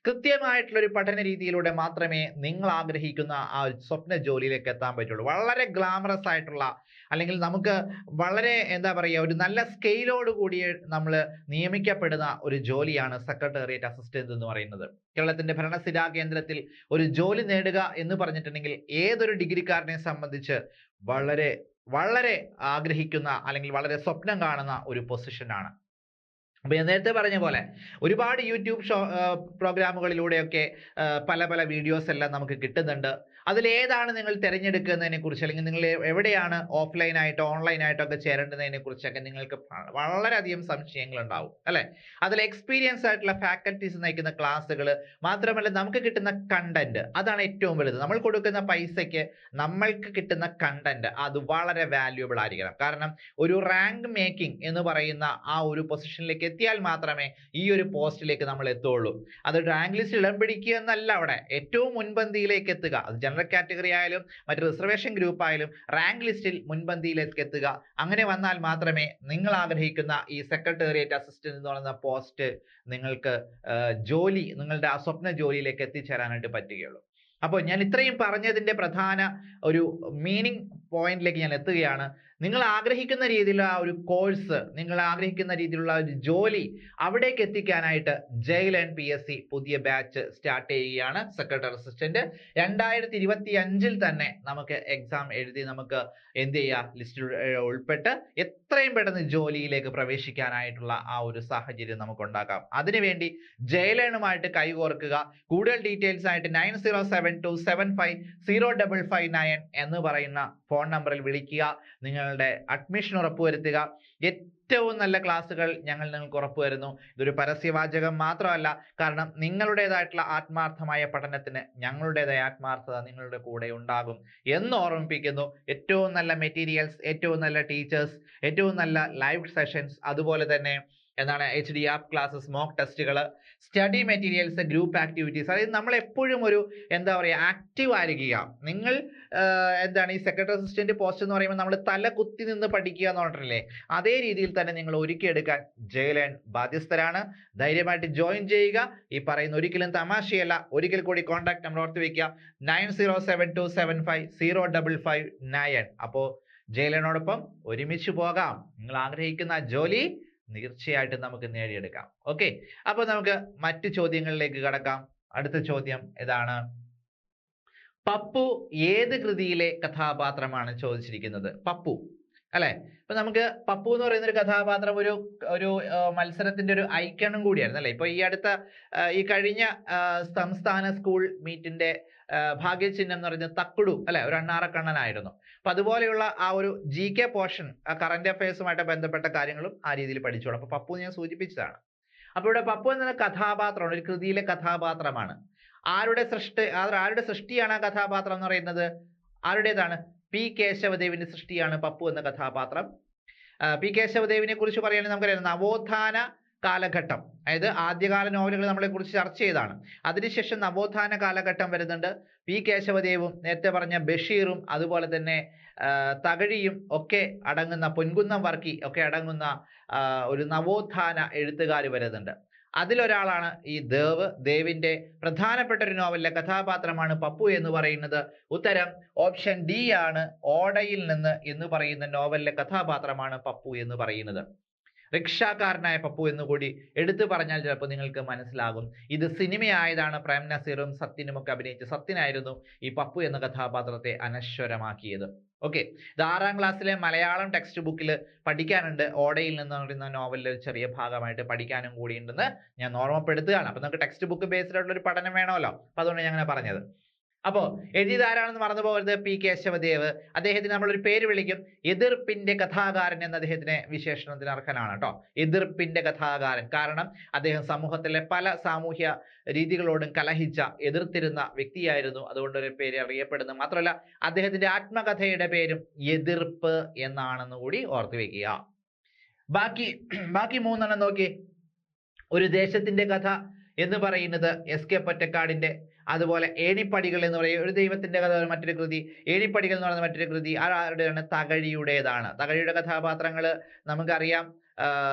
കൃത്യമായിട്ടുള്ള ഒരു പഠന രീതിയിലൂടെ മാത്രമേ നിങ്ങൾ ആഗ്രഹിക്കുന്ന ആ സ്വപ്ന ജോലിയിലേക്ക് എത്താൻ പറ്റുള്ളൂ. വളരെ ഗ്ലാമറസ് ആയിട്ടുള്ള, അല്ലെങ്കിൽ നമുക്ക് വളരെ എന്താ പറയുക, ഒരു നല്ല സ്കെയിലോട് കൂടി നമ്മൾ നിയമിക്കപ്പെടുന്ന ഒരു ജോലിയാണ് സെക്രട്ടേറിയറ്റ് അസിസ്റ്റന്റ് എന്ന് പറയുന്നത്. കേരളത്തിന്റെ ഭരണസിരാ കേന്ദ്രത്തിൽ ഒരു ജോലി നേടുക എന്ന് പറഞ്ഞിട്ടുണ്ടെങ്കിൽ ഏതൊരു ഡിഗ്രിക്കാരനെ സംബന്ധിച്ച് വളരെ വളരെ ആഗ്രഹിക്കുന്ന, അല്ലെങ്കിൽ വളരെ സ്വപ്നം കാണുന്ന ഒരു പൊസിഷനാണ്. അപ്പൊ ഞാൻ നേരത്തെ പറഞ്ഞ പോലെ ഒരുപാട് യൂട്യൂബ് പ്രോഗ്രാമുകളിലൂടെയൊക്കെ പല പല വീഡിയോസ് എല്ലാം നമുക്ക് കിട്ടുന്നുണ്ട്. അതിലേതാണ് നിങ്ങൾ തിരഞ്ഞെടുക്കുന്നതിനെ കുറിച്ച്, അല്ലെങ്കിൽ നിങ്ങൾ എവിടെയാണ് ഓഫ്ലൈനായിട്ടോ ഓൺലൈനായിട്ടോ ഒക്കെ ചേരേണ്ടതിനെ കുറിച്ചൊക്കെ നിങ്ങൾക്ക് വളരെയധികം സംശയങ്ങൾ ഉണ്ടാവും അല്ലെ. അതിൽ എക്സ്പീരിയൻസ് ആയിട്ടുള്ള ഫാക്കൽറ്റീസ് നയിക്കുന്ന ക്ലാസ്സുകൾ മാത്രമല്ല, നമുക്ക് കിട്ടുന്ന കണ്ടന്റ്, അതാണ് ഏറ്റവും വലുത്. നമ്മൾ കൊടുക്കുന്ന പൈസയ്ക്ക് നമ്മൾക്ക് കിട്ടുന്ന കണ്ടന്റ് അത് വളരെ വാല്യുബിൾ ആയിരിക്കണം. കാരണം ഒരു റാങ്ക് മേക്കിംഗ് എന്ന് പറയുന്ന ആ ഒരു പൊസിഷനിലേക്ക് എത്തിയാൽ മാത്രമേ ഈ ഒരു പോസ്റ്റിലേക്ക് നമ്മൾ എത്തുള്ളൂ. അത് റാങ്ക് ലിസ്റ്റ് ഇടം പിടിക്കുക എന്നല്ല, അവിടെ ഏറ്റവും മുൻപന്തിയിലേക്ക് എത്തുക. അത് ജനറൽ കാറ്റഗറി ആയാലും മറ്റ് റിസർവേഷൻ ഗ്രൂപ്പ് ആയാലും റാങ്ക് ലിസ്റ്റിൽ മുൻപന്തിയിലേക്ക് എത്തുക. അങ്ങനെ വന്നാൽ മാത്രമേ നിങ്ങൾ ആഗ്രഹിക്കുന്ന ഈ സെക്രട്ടേറിയറ്റ് അസിസ്റ്റന്റ് എന്ന് പറയുന്ന പോസ്റ്റ് നിങ്ങൾക്ക് ജോലി, നിങ്ങളുടെ ആ സ്വപ്ന ജോലിയിലേക്ക് എത്തിച്ചേരാനായിട്ട് പറ്റുകയുള്ളൂ. അപ്പോൾ ഞാൻ ഇത്രയും പറഞ്ഞതിന്റെ പ്രധാന ഒരു മീനിങ് പോയിന്റിലേക്ക് ഞാൻ എത്തുകയാണ്. നിങ്ങൾ ആഗ്രഹിക്കുന്ന രീതിയിലുള്ള ആ ഒരു കോഴ്സ്, നിങ്ങൾ ആഗ്രഹിക്കുന്ന രീതിയിലുള്ള ഒരു ജോലി അവിടേക്ക് എത്തിക്കാനായിട്ട് ജെയിലേൺ PSC പുതിയ ബാച്ച് സ്റ്റാർട്ട് ചെയ്യുകയാണ്. സെക്രട്ടറി അസിസ്റ്റന്റ് 2025 തന്നെ നമുക്ക് എക്സാം എഴുതി നമുക്ക് എന്ത് ചെയ്യാം, ലിസ്റ്റിൽ ഉൾപ്പെട്ട് എത്രയും പെട്ടെന്ന് ജോലിയിലേക്ക് പ്രവേശിക്കാനായിട്ടുള്ള ആ ഒരു സാഹചര്യം നമുക്ക് ഉണ്ടാക്കാം. അതിനുവേണ്ടി ജെയിലേണുമായിട്ട് കൈകോർക്കുക. കൂടുതൽ ഡീറ്റെയിൽസ് ആയിട്ട് 9072750559 എന്ന് പറയുന്ന ഫോൺ നമ്പറിൽ വിളിക്കുക. നിങ്ങളുടെ അഡ്മിഷൻ ഉറപ്പുവരുത്തുക. ഏറ്റവും നല്ല ക്ലാസ്സുകൾ ഞങ്ങൾ നിങ്ങൾക്ക് ഉറപ്പുവരുന്നു. ഇതൊരു പരസ്യവാചകം മാത്രമല്ല, കാരണം നിങ്ങളുടേതായിട്ടുള്ള ആത്മാർത്ഥമായ പഠനത്തിന് ഞങ്ങളുടേതായ ആത്മാർത്ഥത നിങ്ങളുടെ കൂടെ ഉണ്ടാകും എന്ന് ഓർമ്മിപ്പിക്കുന്നു. ഏറ്റവും നല്ല മെറ്റീരിയൽസ്, ഏറ്റവും നല്ല ടീച്ചേഴ്സ്, ഏറ്റവും നല്ല ലൈവ് സെഷൻസ്, അതുപോലെ തന്നെ എന്താണ് HDR ക്ലാസ്സസ്, മോക്ക് ടെസ്റ്റുകൾ, സ്റ്റഡി മെറ്റീരിയൽസ്, ഗ്രൂപ്പ് ആക്ടിവിറ്റീസ്. അതായത് നമ്മൾ എപ്പോഴും ഒരു എന്താ പറയുക, ആക്റ്റീവ് ആയിരിക്കുക. നിങ്ങൾ എന്താണ് ഈ സെക്രട്ടറി അസിസ്റ്റന്റ് പോസ്റ്റ് എന്ന് പറയുമ്പോൾ നമ്മൾ തല കുത്തി നിന്ന് പഠിക്കുക എന്ന് പറഞ്ഞിട്ടില്ലേ, അതേ രീതിയിൽ തന്നെ നിങ്ങൾ ഒരുക്കിയെടുക്കാൻ ജെയിലേൺ ബാധ്യസ്ഥരാണ്. ധൈര്യമായിട്ട് ജോയിൻ ചെയ്യുക. ഈ പറയുന്ന ഒരിക്കലും തമാശയല്ല. ഒരിക്കൽ കൂടി കോൺടാക്ട് നമ്പർ ഓർത്ത് വെക്കുക, 9072750559. അപ്പോൾ ജെയിലേണോടൊപ്പം ഒരുമിച്ച് പോകാം. നിങ്ങൾ ആഗ്രഹിക്കുന്ന ജോലി തീർച്ചയായിട്ടും നമുക്ക് നേടിയെടുക്കാം. ഓക്കെ, അപ്പോൾ നമുക്ക് മറ്റു ചോദ്യങ്ങളിലേക്ക് കടക്കാം. അടുത്ത ചോദ്യം ഇതാണ്: പപ്പു ഏത് കൃതിയിലെ കഥാപാത്രമാണ് ചോദിച്ചിരിക്കുന്നത്? പപ്പു അല്ലെ. ഇപ്പൊ നമുക്ക് പപ്പു എന്ന് പറയുന്ന ഒരു കഥാപാത്രം ഒരു മത്സരത്തിന്റെ ഒരു ഐക്കണും കൂടിയായിരുന്നു അല്ലെ. ഇപ്പൊ ഈ കഴിഞ്ഞ സംസ്ഥാന സ്കൂൾ മീറ്റിന്റെ ഭാഗ്യചിഹ്നം എന്ന് പറയുന്നത് തക്കുടു അല്ലെ, ഒരു അണ്ണാറക്കണ്ണനായിരുന്നു. അപ്പൊ അതുപോലെയുള്ള ആ ഒരു GK പോർഷൻ, കറന്റ് അഫയേഴ്സുമായിട്ട് ബന്ധപ്പെട്ട കാര്യങ്ങളും ആ രീതിയിൽ പഠിച്ചോളൂ. അപ്പൊ പപ്പു ഞാൻ സൂചിപ്പിച്ചതാണ്. അപ്പൊ ഇവിടെ പപ്പു എന്ന കഥാപാത്രമാണ്, ഒരു കൃതിയിലെ കഥാപാത്രമാണ്. ആരുടെ സൃഷ്ടിയാണ് ആ കഥാപാത്രം എന്ന് പറയുന്നത്? ആരുടേതാണ്? P. കേശവദേവിന്റെ സൃഷ്ടിയാണ് പപ്പു എന്ന കഥാപാത്രം. P. കേശവദേവിനെ കുറിച്ച് പറയുകയാണെങ്കിൽ നമുക്കറിയാം, നവോത്ഥാന കാലഘട്ടം, അതായത് ആദ്യകാല നോവലുകൾ നമ്മളെ കുറിച്ച് ചർച്ച ചെയ്താണ്. അതിനുശേഷം നവോത്ഥാന കാലഘട്ടം വരുന്നുണ്ട്. P. കേശവദേവും നേരത്തെ പറഞ്ഞ ബഷീറും അതുപോലെ തന്നെ തകഴിയും ഒക്കെ അടങ്ങുന്ന, പൊൻകുന്നം വർക്കി ഒക്കെ അടങ്ങുന്ന ഒരു നവോത്ഥാന എഴുത്തുകാർ വരുന്നുണ്ട്. അതിലൊരാളാണ് ഈ ദേവിന്റെ പ്രധാനപ്പെട്ട ഒരു നോവലിലെ കഥാപാത്രമാണ് പപ്പു എന്ന് പറയുന്നത്. ഉത്തരം ഓപ്ഷൻ D ആണ്. ഓടയിൽ നിന്ന് എന്ന് പറയുന്ന നോവലിലെ കഥാപാത്രമാണ് പപ്പു എന്ന് പറയുന്നത്. റിക്ഷാക്കാരനായ പപ്പു എന്നുകൂടി എടുത്തു പറഞ്ഞാൽ ചിലപ്പോൾ നിങ്ങൾക്ക് മനസ്സിലാകും. ഇത് സിനിമയായതാണ്. പ്രേം നസീറും സത്യനും ഒക്കെ അഭിനയിച്ച സത്യനായിരുന്നു ഈ പപ്പു എന്ന കഥാപാത്രത്തെ അനശ്വരമാക്കിയത്. ഓക്കെ, ഇത് 6ാം ക്ലാസ്സിലെ മലയാളം ടെക്സ്റ്റ് ബുക്കിൽ പഠിക്കാനുണ്ട്. ഓടയിൽ നിന്ന് പറയുന്ന നോവലിലെ ഒരു ചെറിയ ഭാഗമായിട്ട് പഠിക്കാനും കൂടിയുണ്ടെന്ന് ഞാൻ ഓർമ്മപ്പെടുത്തുകയാണ്. അപ്പൊ നമുക്ക് ടെക്സ്റ്റ് ബുക്ക് ബേസ്ഡ് ആയിട്ടുള്ള ഒരു പഠനം വേണമല്ലോ, അപ്പൊ അതുകൊണ്ട് ഞാൻ അങ്ങനെ പറഞ്ഞത്. അപ്പോ എഴുതിയത് ആരാണെന്ന് മറന്നു പോകരുത്, P. കേശവദേവ്. അദ്ദേഹത്തിന് നമ്മളൊരു പേര് വിളിക്കും, എതിർപ്പിന്റെ കഥാകാരൻ എന്ന അദ്ദേഹത്തിന് വിശേഷണത്തിന് അർഹനാണ് കേട്ടോ. എതിർപ്പിന്റെ കഥാകാരൻ, കാരണം അദ്ദേഹം സമൂഹത്തിലെ പല സാമൂഹ്യ രീതികളോടും കലഹിച്ച, എതിർത്തിരുന്ന വ്യക്തിയായിരുന്നു. അതുകൊണ്ട് ഒരു പേര് അറിയപ്പെടുന്നു. മാത്രമല്ല അദ്ദേഹത്തിന്റെ ആത്മകഥയുടെ പേരും എതിർപ്പ് എന്നാണെന്ന് കൂടി ഓർത്തു വെക്കുക. ബാക്കി 3 നോക്കി. ഒരു ദേശത്തിന്റെ കഥ എന്ന് പറയുന്നത് എസ് കെ പൊറ്റക്കാടിന്റെ. അതുപോലെ ഏണിപ്പടികൾ എന്ന് പറയുന്ന ഒരു ദൈവത്തിന്റെ കഥ മറ്റൊരു കൃതി, ഏണിപ്പടികൾ എന്ന് പറയുന്ന മറ്റൊരു കൃതി ആരുടെയാണ്? തകഴിയുടേതാണ്. തകഴിയുടെ കഥാപാത്രങ്ങൾ നമുക്കറിയാം.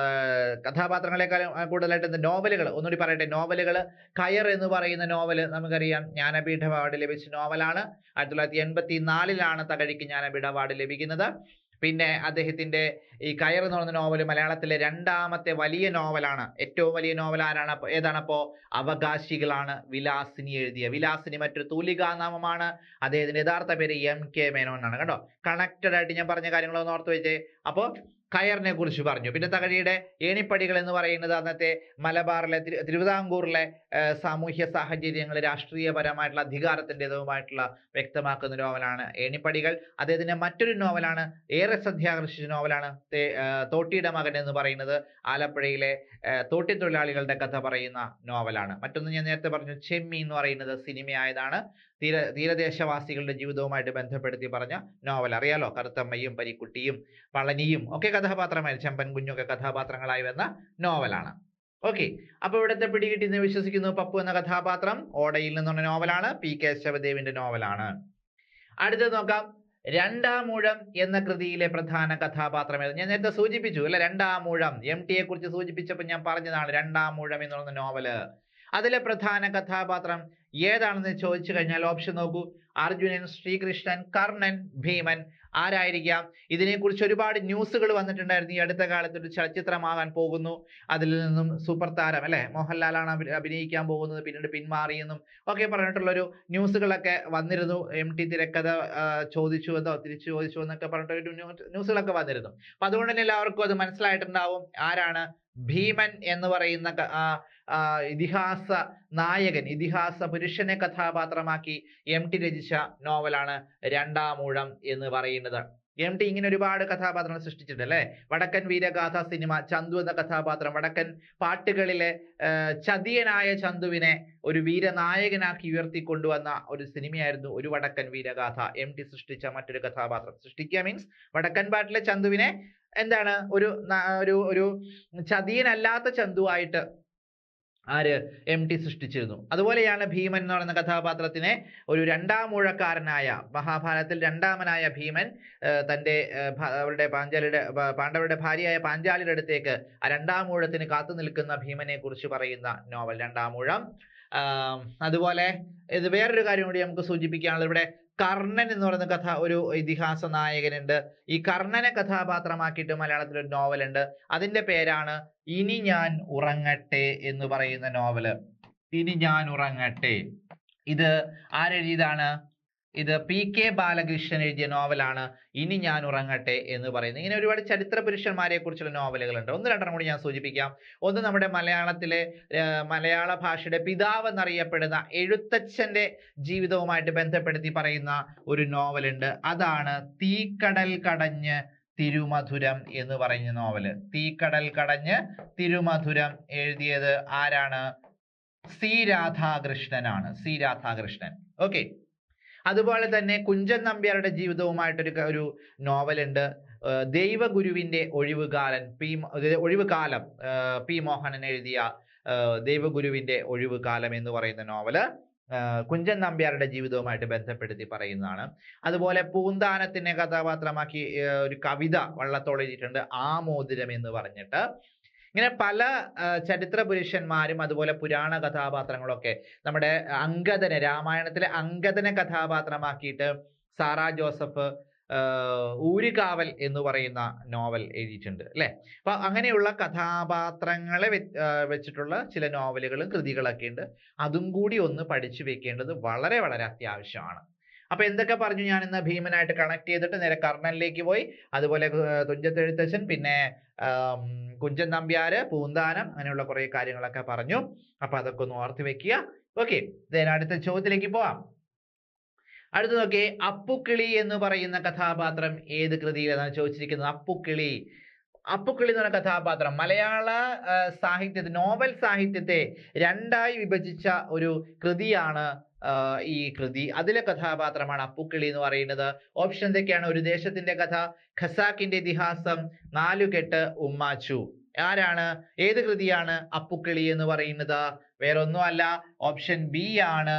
കഥാപാത്രങ്ങളെക്കാളും കൂടുതലായിട്ട് നോവലുകൾ ഒന്നുകൂടി പറയട്ടെ. നോവലുകൾ കയർ എന്ന് പറയുന്ന നോവൽ നമുക്കറിയാം ജ്ഞാനപീഠ അവാർഡ് ലഭിച്ച നോവലാണ്. 1984 തകഴിക്ക് ജ്ഞാനപീഠ അവാർഡ് ലഭിക്കുന്നത്. പിന്നെ അദ്ദേഹത്തിന്റെ ഈ കയർ എന്ന് പറയുന്ന നോവൽ മലയാളത്തിലെ രണ്ടാമത്തെ വലിയ നോവലാണ്. ഏറ്റവും വലിയ നോവൽ ഏതാണപ്പോ? അവകാശികളാണ്. വിലാസിനി എഴുതിയ. വിലാസിനി മറ്റൊരു തൂലികാനാമമാണ്. അദ്ദേഹത്തിന്റെ യഥാർത്ഥ പേര് MK മേനോൻ എന്നാണ്. കേട്ടോ, കണക്റ്റഡ് ആയിട്ട് ഞാൻ പറഞ്ഞ കാര്യങ്ങളൊന്ന് ഓർത്ത് വെച്ചേ. അപ്പോ കയറിനെ കുറിച്ച് പറഞ്ഞു. പിന്നെ തകഴിയുടെ ഏണിപ്പടികൾ എന്ന് പറയുന്നത് അന്നത്തെ മലബാറിലെ തിരുവിതാംകൂറിലെ സാമൂഹ്യ സാഹചര്യങ്ങൾ, രാഷ്ട്രീയപരമായിട്ടുള്ള അധികാരത്തിൻ്റെതുമായിട്ടുള്ള വ്യക്തമാക്കുന്ന നോവലാണ് ഏണിപ്പടികൾ. അദ്ദേഹത്തിന്റെ മറ്റൊരു നോവലാണ്, ഏറെ ശ്രദ്ധയാകർഷിച്ച നോവലാണ് തോട്ടിയുടെ മകൻ എന്ന് പറയുന്നത്. ആലപ്പുഴയിലെ തോട്ടി തൊഴിലാളികളുടെ കഥ പറയുന്ന നോവലാണ്. മറ്റൊന്ന് ഞാൻ നേരത്തെ പറഞ്ഞു, ചെമ്മീൻ എന്ന് പറയുന്നത് സിനിമയായതാണ്. തീരദേശവാസികളുടെ ജീവിതവുമായിട്ട് ബന്ധപ്പെടുത്തി പറഞ്ഞ നോവൽ അറിയാലോ. കറുത്തമ്മയും പരിക്കുട്ടിയും പളനിയും ഒക്കെ കഥാപാത്രമായി, ചെമ്പൻ കുഞ്ഞൊക്കെ കഥാപാത്രങ്ങളായി വന്ന നോവലാണ്. ഓക്കെ, അപ്പൊ ഇവിടുത്തെ പിടികിട്ടി എന്ന് വിശ്വസിക്കുന്നു. പപ്പു എന്ന കഥാപാത്രം ഓടയിൽ നിന്നുള്ള നോവലാണ്. പി കേശവദേവിന്റെ നോവലാണ്. അടുത്തത് നോക്കാം. രണ്ടാമൂഴം എന്ന കൃതിയിലെ പ്രധാന കഥാപാത്രം ഏത്? ഞാൻ നേരത്തെ സൂചിപ്പിച്ചു അല്ലെ, രണ്ടാമൂഴം. MT യെ കുറിച്ച് സൂചിപ്പിച്ചപ്പോൾ ഞാൻ പറഞ്ഞതാണ് രണ്ടാമൂഴം എന്ന് പറയുന്ന നോവല്. അതിലെ പ്രധാന കഥാപാത്രം ഏതാണെന്ന് ചോദിച്ചു കഴിഞ്ഞാൽ ഓപ്ഷൻ നോക്കൂ. അർജുനൻ, ശ്രീകൃഷ്ണൻ, കർണൻ, ഭീമൻ. ആരായിരിക്കാം? ഇതിനെക്കുറിച്ച് ഒരുപാട് ന്യൂസുകൾ വന്നിട്ടുണ്ടായിരുന്നു. ഈ അടുത്ത കാലത്ത് ഒരു ചലച്ചിത്രമാകാൻ പോകുന്നു, അതിൽ നിന്നും സൂപ്പർ താരം അല്ലെ മോഹൻലാലാണ് അഭിനയിക്കാൻ പോകുന്നത്, പിന്നീട് പിന്മാറിയെന്നും ഒക്കെ പറഞ്ഞിട്ടുള്ളൊരു ന്യൂസുകളൊക്കെ വന്നിരുന്നു. MT തിരക്കഥ ചോദിച്ചു എന്നോ തിരിച്ചു ചോദിച്ചു എന്നൊക്കെ പറഞ്ഞിട്ടൊരു ന്യൂസുകളൊക്കെ വന്നിരുന്നു. അപ്പൊ അതുകൊണ്ട് തന്നെ എല്ലാവർക്കും അത് മനസ്സിലായിട്ടുണ്ടാവും ആരാണ് ഭീമൻ എന്ന് പറയുന്ന ഇതിഹാസ നായകൻ, ഇതിഹാസ പുരുഷനെ കഥാപാത്രമാക്കി MT രചിച്ച നോവലാണ് രണ്ടാമൂഴം എന്ന് പറയുന്നത്. MT ഇങ്ങനെ ഒരുപാട് കഥാപാത്രങ്ങൾ സൃഷ്ടിച്ചിട്ടുണ്ട് അല്ലെ. വടക്കൻ വീരഗാഥ സിനിമ, ചന്തു എന്ന കഥാപാത്രം വടക്കൻ പാട്ടുകളിലെ ചതിയനായ ചന്തുവിനെ ഒരു വീരനായകനാക്കി ഉയർത്തിക്കൊണ്ടുവന്ന ഒരു സിനിമയായിരുന്നു ഒരു വടക്കൻ വീരഗാഥ. MT സൃഷ്ടിച്ച മറ്റൊരു കഥാപാത്രം. സൃഷ്ടിക്കുക മീൻസ് വടക്കൻ പാട്ടിലെ ചന്തുവിനെ എന്താണ് ഒരു ചതിയനല്ലാത്ത ചന്തുവായിട്ട് MT സൃഷ്ടിച്ചിരുന്നു. അതുപോലെയാണ് ഭീമൻ എന്ന് പറയുന്ന കഥാപാത്രത്തിനെ ഒരു രണ്ടാമൂഴക്കാരനായ, മഹാഭാരതത്തിൽ രണ്ടാമനായ ഭീമൻ പാണ്ഡവരുടെ ഭാര്യയായ പാഞ്ചാലിയുടെ അടുത്തേക്ക് ആ രണ്ടാമൂഴത്തിന് കാത്തു നിൽക്കുന്ന ഭീമനെ കുറിച്ച് പറയുന്ന നോവൽ രണ്ടാമൂഴം. അതുപോലെ ഇത് വേറൊരു കാര്യം കൂടി നമുക്ക് സൂചിപ്പിക്കാനുള്ളത്, ഇവിടെ കർണൻ എന്ന് പറയുന്ന ഒരു ഇതിഹാസ നായകനുണ്ട്. ഈ കർണനെ കഥാപാത്രമാക്കിയിട്ട് മലയാളത്തിൽ ഒരു നോവലുണ്ട്. അതിന്റെ പേരാണ് ഇനി ഞാൻ ഉറങ്ങട്ടെ എന്ന് പറയുന്ന നോവല്. ഇനി ഞാൻ ഉറങ്ങട്ടെ. ഇത് ആരെഴുതിയതാണ്? ഇത് PK ബാലകൃഷ്ണൻ എഴുതിയ നോവലാണ് ഇനി ഞാൻ ഉറങ്ങട്ടെ എന്ന് പറയുന്നത്. ഇങ്ങനെ ഒരുപാട് ചരിത്ര പുരുഷന്മാരെ കുറിച്ചുള്ള നോവലുകളുണ്ട്. ഒന്ന് രണ്ടെണ്ണം കൂടി ഞാൻ സൂചിപ്പിക്കാം. ഒന്ന് നമ്മുടെ മലയാളത്തിലെ മലയാള ഭാഷയുടെ പിതാവ് എന്നറിയപ്പെടുന്ന എഴുത്തച്ഛന്റെ ജീവിതവുമായിട്ട് ബന്ധപ്പെടുത്തി പറയുന്ന ഒരു നോവലുണ്ട്. അതാണ് തീക്കടൽ കടഞ്ഞ് തിരുമധുരം എന്ന് പറയുന്ന നോവല്. തീക്കടൽ കടഞ്ഞ് തിരുമധുരം എഴുതിയത് ആരാണ്? C രാധാകൃഷ്ണനാണ്. C രാധാകൃഷ്ണൻ. ഓക്കെ, അതുപോലെ തന്നെ കുഞ്ചൻ നമ്പ്യാരുടെ ജീവിതവുമായിട്ടൊരു നോവലുണ്ട്. ദൈവഗുരുവിന്റെ ഒഴിവുകാലം. P മോഹനൻ എഴുതിയ ദൈവഗുരുവിന്റെ ഒഴിവുകാലം എന്ന് പറയുന്ന നോവല് കുഞ്ചൻ നമ്പ്യാരുടെ ജീവിതവുമായിട്ട് ബന്ധപ്പെടുത്തി പറയുന്നതാണ്. അതുപോലെ പൂന്താനത്തിനെ കഥാപാത്രമാക്കി ഒരു കവിത വള്ളത്തോൾ എഴുതിയിട്ടുണ്ട്, ആമോദിരം എന്ന് പറഞ്ഞിട്ട്. ഇങ്ങനെ പല ചരിത്ര പുരുഷന്മാരും അതുപോലെ പുരാണ കഥാപാത്രങ്ങളൊക്കെ നമ്മുടെ അങ്കദനെ, രാമായണത്തിലെ അങ്കദനെ കഥാപാത്രമാക്കിയിട്ട് സാറാ ജോസഫ് ഊരുകാവൽ എന്ന് പറയുന്ന നോവൽ എഴുതിയിട്ടുണ്ട് അല്ലെ. അപ്പൊ അങ്ങനെയുള്ള കഥാപാത്രങ്ങളെ വെച്ചിട്ടുള്ള ചില നോവലുകളും കൃതികളൊക്കെ ഉണ്ട്. അതും കൂടി ഒന്ന് പഠിച്ചു വെക്കേണ്ടത് വളരെ വളരെ അത്യാവശ്യമാണ്. അപ്പൊ എന്തൊക്കെ പറഞ്ഞു ഞാൻ ഇന്ന്? ഭീമനായിട്ട് കണക്ട് ചെയ്തിട്ട് നേരെ കർണനിലേക്ക് പോയി. അതുപോലെ തുഞ്ചത്തെഴുത്തച്ഛൻ, പിന്നെ കുഞ്ചൻ നമ്പ്യാര്, പൂന്താനം, അങ്ങനെയുള്ള കുറെ കാര്യങ്ങളൊക്കെ പറഞ്ഞു. അപ്പൊ അതൊക്കെ ഒന്ന് ഓർത്ത് വെക്കുക. ഓക്കെ, അടുത്ത ചോദ്യത്തിലേക്ക് പോവാം. അടുത്ത നോക്കിയേ, അപ്പുക്കിളി എന്ന് പറയുന്ന കഥാപാത്രം ഏത് കൃതിയിലാണ് ചോദിച്ചിരിക്കുന്നത്? അപ്പുക്കിളി. അപ്പുക്കിളി എന്ന് പറയുന്ന കഥാപാത്രം മലയാള സാഹിത്യത്തെ, നോവൽ സാഹിത്യത്തെ രണ്ടായി വിഭജിച്ച ഒരു കൃതിയാണ് ഈ കൃതി. അതിലെ കഥാപാത്രമാണ് അപ്പുക്കിളി എന്ന് പറയുന്നത്. ഓപ്ഷൻ എന്തൊക്കെയാണ്? ഒരു ദേശത്തിന്റെ കഥ, ഖസാക്കിന്റെ ഇതിഹാസം, നാലുകെട്ട്, ഉമ്മാച്ചു. ആരാണ്? ഏത് കൃതിയാണ് അപ്പുക്കിളി എന്ന് പറയുന്നത്? വേറൊന്നുമല്ല, ഓപ്ഷൻ ബി ആണ്,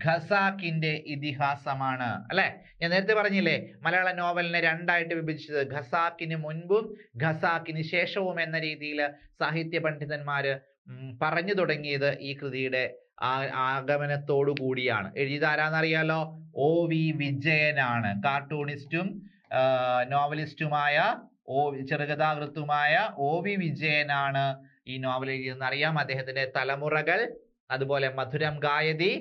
ഖസാക്കിന്റെ ഇതിഹാസമാണ്. അല്ലെ, ഞാൻ നേരത്തെ പറഞ്ഞില്ലേ മലയാള നോവലിനെ രണ്ടായിട്ട് വിഭജിച്ചത്, ഖസാക്കിന് മുൻപും ഖസാക്കിന് ശേഷവും എന്ന രീതിയിൽ സാഹിത്യ പണ്ഡിതന്മാര് പറഞ്ഞു തുടങ്ങിയത് ഈ കൃതിയുടെ ആഗമനത്തോടു കൂടിയാണ്. എഴുതിയത് ആരാന്നറിയാലോ? ഒ വി വിജയനാണ്. കാർട്ടൂണിസ്റ്റും നോവലിസ്റ്റുമായ ചെറുകഥാകൃത്തുമായ ഒ വി വിജയനാണ് ഈ നോവൽ എഴുതിയതെന്ന് അറിയാം. അദ്ദേഹത്തിന്റെ തലമുറകൾ, അതുപോലെ മധുരം ഗായതി,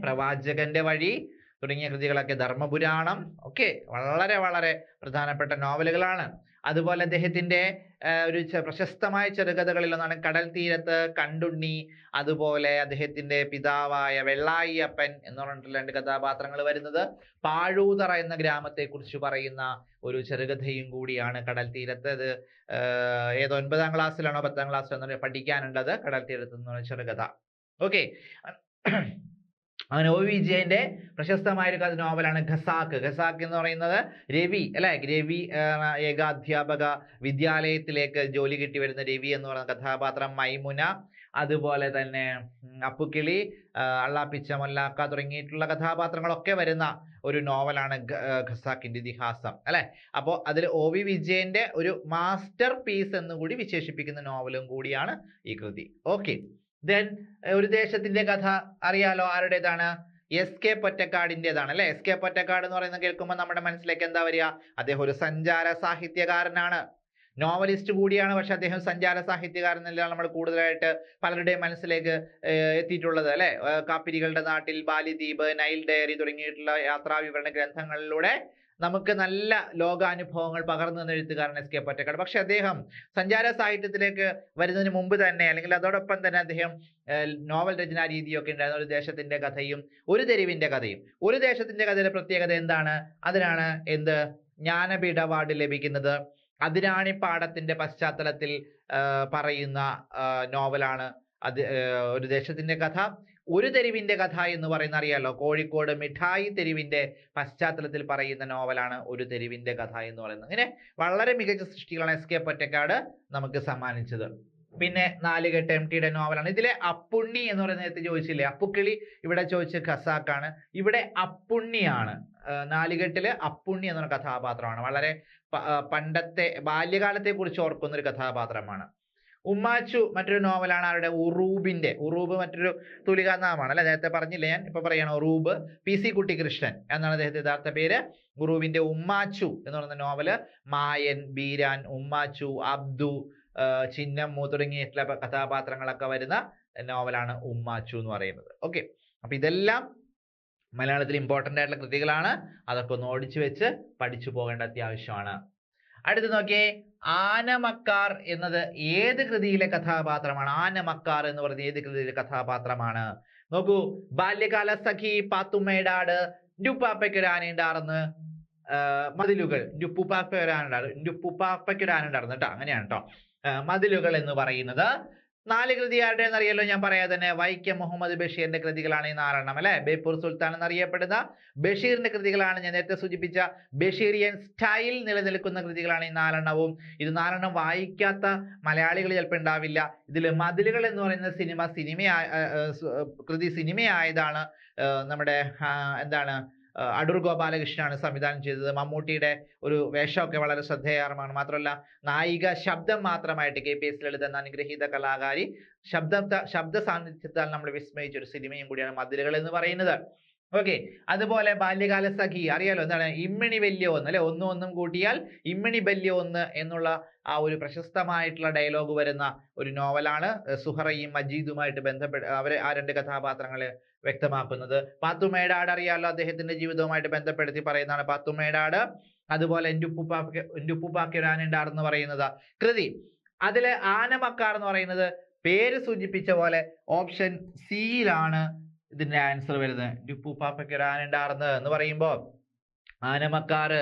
പ്രവാചകന്റെ വഴി തുടങ്ങിയ കൃതികളൊക്കെ, ധർമ്മപുരാണം ഒക്കെ വളരെ വളരെ പ്രധാനപ്പെട്ട നോവലുകളാണ്. അതുപോലെ അദ്ദേഹത്തിന്റെ ഒരു പ്രശസ്തമായ ചെറുകഥകളിൽ ഒന്നാണ് കടൽ തീരത്ത്, കണ്ടുണ്ണി, അതുപോലെ അദ്ദേഹത്തിന്റെ പിതാവായ വെള്ളായിയപ്പൻ എന്ന് പറഞ്ഞിട്ടുള്ള 2 കഥാപാത്രങ്ങൾ വരുന്നത്. പാഴൂതറ എന്ന ഗ്രാമത്തെ കുറിച്ച് പറയുന്ന ഒരു ചെറുകഥയും കൂടിയാണ് കടൽ തീരത്ത്. അത് ഏതോ 9ാം ക്ലാസ്സിലാണോ 10ാം ക്ലാസ്സിലാണോ പഠിക്കാനുള്ളത്, കടൽ തീരത്ത് എന്നുള്ള ചെറുകഥ. ഓക്കെ, അങ്ങനെ ഒ വിജയന്റെ പ്രശസ്തമായ ഒരു നോവലാണ് ഖസാക്ക്. ഖസാക്ക് എന്ന് പറയുന്നത് രവി, അല്ലെ, രവി ഏകാധ്യാപക വിദ്യാലയത്തിലേക്ക് ജോലി കിട്ടി വരുന്ന രവി എന്ന് പറയുന്ന കഥാപാത്രം, മൈമുന, അതുപോലെ തന്നെ അപ്പുക്കിളി, അള്ളാപ്പിച്ച മൊല്ലാക്ക തുടങ്ങിയിട്ടുള്ള കഥാപാത്രങ്ങളൊക്കെ വരുന്ന ഒരു നോവലാണ് ഖസാക്കിന്റെ ഇതിഹാസം. അല്ലെ, അപ്പോൾ അതിൽ ഒ വി വിജയന്റെ ഒരു മാസ്റ്റർ പീസ് എന്ന് കൂടി വിശേഷിപ്പിക്കുന്ന നോവലും കൂടിയാണ് ഈ കൃതി. ഓക്കെ, ദെൻ ഒരു ദേശത്തിന്റെ കഥ അറിയാലോ, ആരുടേതാണ്? എസ് കെ പൊറ്റക്കാടിൻ്റെതാണ്. അല്ലെ, എസ് കെ പൊറ്റക്കാട് എന്ന് പറയുന്നത് കേൾക്കുമ്പോൾ നമ്മുടെ മനസ്സിലേക്ക് എന്താ വരിക? അദ്ദേഹം ഒരു സഞ്ചാര സാഹിത്യകാരനാണ്, നോവലിസ്റ്റ് കൂടിയാണ്. പക്ഷെ അദ്ദേഹം സഞ്ചാര സാഹിത്യകാരൻ എന്നല്ല നമ്മൾ കൂടുതലായിട്ട് പലരുടെയും മനസ്സിലേക്ക് എത്തിയിട്ടുള്ളത്. അല്ലെ, കാപ്പിരികളുടെ നാട്ടിൽ, ബാലിദ്വീപ്, നൈൽ ഡയറി തുടങ്ങിയിട്ടുള്ള യാത്രാ വിവരണ ഗ്രന്ഥങ്ങളിലൂടെ നമുക്ക് നല്ല ലോകാനുഭവങ്ങൾ പകർന്നു തന്ന എഴുത്തുകാരൻ എസ് കെ പൊറ്റക്കാട്. പക്ഷെ അദ്ദേഹം സഞ്ചാര സാഹിത്യത്തിലേക്ക് വരുന്നതിന് മുമ്പ് തന്നെ, അല്ലെങ്കിൽ അതോടൊപ്പം തന്നെ അദ്ദേഹം നോവൽ രചനാ രീതിയൊക്കെ ഉണ്ടായിരുന്ന ഒരു ദേശത്തിന്റെ കഥയും ഒരു തെരുവിന്റെ കഥയും. ഒരു ദേശത്തിന്റെ കഥയുടെ പ്രത്യേകത എന്താണ്? അതിനാണ് എന്ത് ജ്ഞാനപീഠ അവാർഡ് ലഭിക്കുന്നത്. അതിരാണിപ്പാടത്തിന്റെ പശ്ചാത്തലത്തിൽ പറയുന്ന നോവലാണ് അത് ഒരു ദേശത്തിന്റെ കഥ. ഒരു തെരുവിന്റെ കഥ എന്ന് പറയുന്ന അറിയാലോ, കോഴിക്കോട് മിഠായി തെരുവിന്റെ പശ്ചാത്തലത്തിൽ പറയുന്ന നോവലാണ് ഒരു തെരുവിന്റെ കഥ എന്ന് പറയുന്നത്. ഇങ്ങനെ വളരെ മികച്ച സൃഷ്ടികളാണ് എസ് കെ പൊറ്റക്കാട് നമുക്ക് സമ്മാനിച്ചത്. പിന്നെ നാലുകെട്ട് MTയുടെ നോവലാണ്. ഇതിലെ അപ്പുണ്ണി എന്ന് പറയുന്ന നേരത്തെ ചോദിച്ചില്ലേ, അപ്പുക്കിളി ഇവിടെ ചോദിച്ച ഖസാക്കാണ്, ഇവിടെ അപ്പുണ്ണിയാണ്. നാലുകെട്ടില് അപ്പുണ്ണി എന്നൊരു കഥാപാത്രമാണ്. വളരെ പണ്ടത്തെ ബാല്യകാലത്തെ കുറിച്ച് ഓർക്കുന്ന ഒരു കഥാപാത്രമാണ്. ഉമ്മാച്ചു മറ്റൊരു നോവലാണ്. ആരുടെ? ഉറൂബിന്റെ. ഉറൂബ് മറ്റൊരു തൂലികാനാമമാണ്. അല്ലെ, നേരത്തെ പറഞ്ഞില്ലേ, ഞാൻ ഇപ്പൊ പറയണം. ഉറൂബ് PC കുട്ടിക്കൃഷ്ണൻ എന്നാണ് അദ്ദേഹത്തിന്റെ യഥാർത്ഥ പേര്. ഉറൂബിന്റെ ഉമ്മാച്ചു എന്ന് പറയുന്ന നോവല് മായൻ, ബീരാൻ, ഉമ്മാച്ചു, അബ്ദു, ചിന്നമ്മു തുടങ്ങിയിട്ടുള്ള കഥാപാത്രങ്ങളൊക്കെ വരുന്ന നോവലാണ് ഉമ്മാച്ചു എന്ന് പറയുന്നത്. ഓക്കെ, അപ്പൊ ഇതെല്ലാം മലയാളത്തിൽ ഇമ്പോർട്ടന്റ് ആയിട്ടുള്ള കൃതികളാണ്. അതൊക്കെ ഒന്ന് ഓടിച്ചു വെച്ച് പഠിച്ചു പോകേണ്ട അത്യാവശ്യമാണ്. അടുത്ത് നോക്കിയേ, ആനമക്കാർ എന്നത് ഏത് കൃതിയിലെ കഥാപാത്രമാണ്? ആനമക്കാർ എന്ന് പറയുന്നത് ഏത് കൃതിയിലെ കഥാപാത്രമാണ്? നോക്കൂ, ബാല്യകാല സഖി, പാത്തുമ്മേടാട്, ഡുപ്പാപ്പയ്ക്കൊരാനുണ്ടാർന്ന്, മതിലുകൾ, ഡുപ്പുപ്പാപ്പയ്ക്കൊരാനുണ്ടാർന്ന് കേട്ടോ, അങ്ങനെയാണ് കേട്ടോ. മതിലുകൾ എന്ന് പറയുന്നത് 4 കൃതി ആരുടെയെന്ന് അറിയാലോ, ഞാൻ പറയാതെ തന്നെ. വൈക്കം മുഹമ്മദ് ബഷീറിന്റെ കൃതികളാണ് ഈ 4 അല്ലെ. ബേപ്പൂർ സുൽത്താൻ എന്നറിയപ്പെടുന്ന ബഷീറിന്റെ കൃതികളാണ്. ഞാൻ നേരത്തെ സൂചിപ്പിച്ച ബഷീറിയൻ സ്റ്റൈൽ നിലനിൽക്കുന്ന കൃതികളാണ് ഈ 4 ഇത് 4 വായിക്കാത്ത മലയാളികൾ ചിലപ്പോൾ ഉണ്ടാവില്ല. ഇതിൽ മതിലുകൾ എന്ന് പറയുന്ന കൃതി സിനിമയായതാണ്. നമ്മുടെ എന്താണ്, അടൂർ ഗോപാലകൃഷ്ണനാണ് സംവിധാനം ചെയ്തത്. മമ്മൂട്ടിയുടെ ഒരു വേഷമൊക്കെ വളരെ ശ്രദ്ധേയമാണ്. മാത്രമല്ല നായിക ശബ്ദം മാത്രമായിട്ട് KPS ലളിത എന്ന അനുഗ്രഹീത കലാകാരി ശബ്ദ സാന്നിധ്യത്താൽ നമ്മൾ വിസ്മയിച്ച ഒരു സിനിമയും കൂടിയാണ് മതിലുകൾ എന്ന് പറയുന്നത്. ഓക്കെ, അതുപോലെ ബാല്യകാല സഖി അറിയാലോ, എന്താണ്? ഇമ്മിണി വല്യ ഒന്ന് അല്ലെ, ഒന്നും കൂട്ടിയാൽ ഇമ്മിണി വല്യ ഒന്ന് എന്നുള്ള ആ ഒരു പ്രശസ്തമായിട്ടുള്ള ഡയലോഗ് വരുന്ന ഒരു നോവലാണ്. സുഹറയും മജീദുമായിട്ട് ബന്ധപ്പെട്ട് അവരെ ആ 2 കഥാപാത്രങ്ങളെ വ്യക്തമാക്കുന്നത്. പാത്തുമ്മേടാട് അറിയാലോ, അദ്ദേഹത്തിന്റെ ജീവിതവുമായിട്ട് ബന്ധപ്പെടുത്തി പറയുന്നതാണ് പാത്തുമ്മേടാട്. അതുപോലെ എൻ്റെ ഉപ്പുപ്പാക്കൊരാനുണ്ടാർന്ന് പറയുന്നത് കൃതി. അതിലെ ആനമക്കാർ എന്ന് പറയുന്നത് പേര് സൂചിപ്പിച്ച പോലെ ഓപ്ഷൻ സിയിലാണ് ഇതിന്റെ ആൻസർ വരുന്നത്. ഉപ്പുപ്പാക്കൊരാനുണ്ടാർന്ന് എന്ന് പറയുമ്പോൾ ആനമക്കാറ്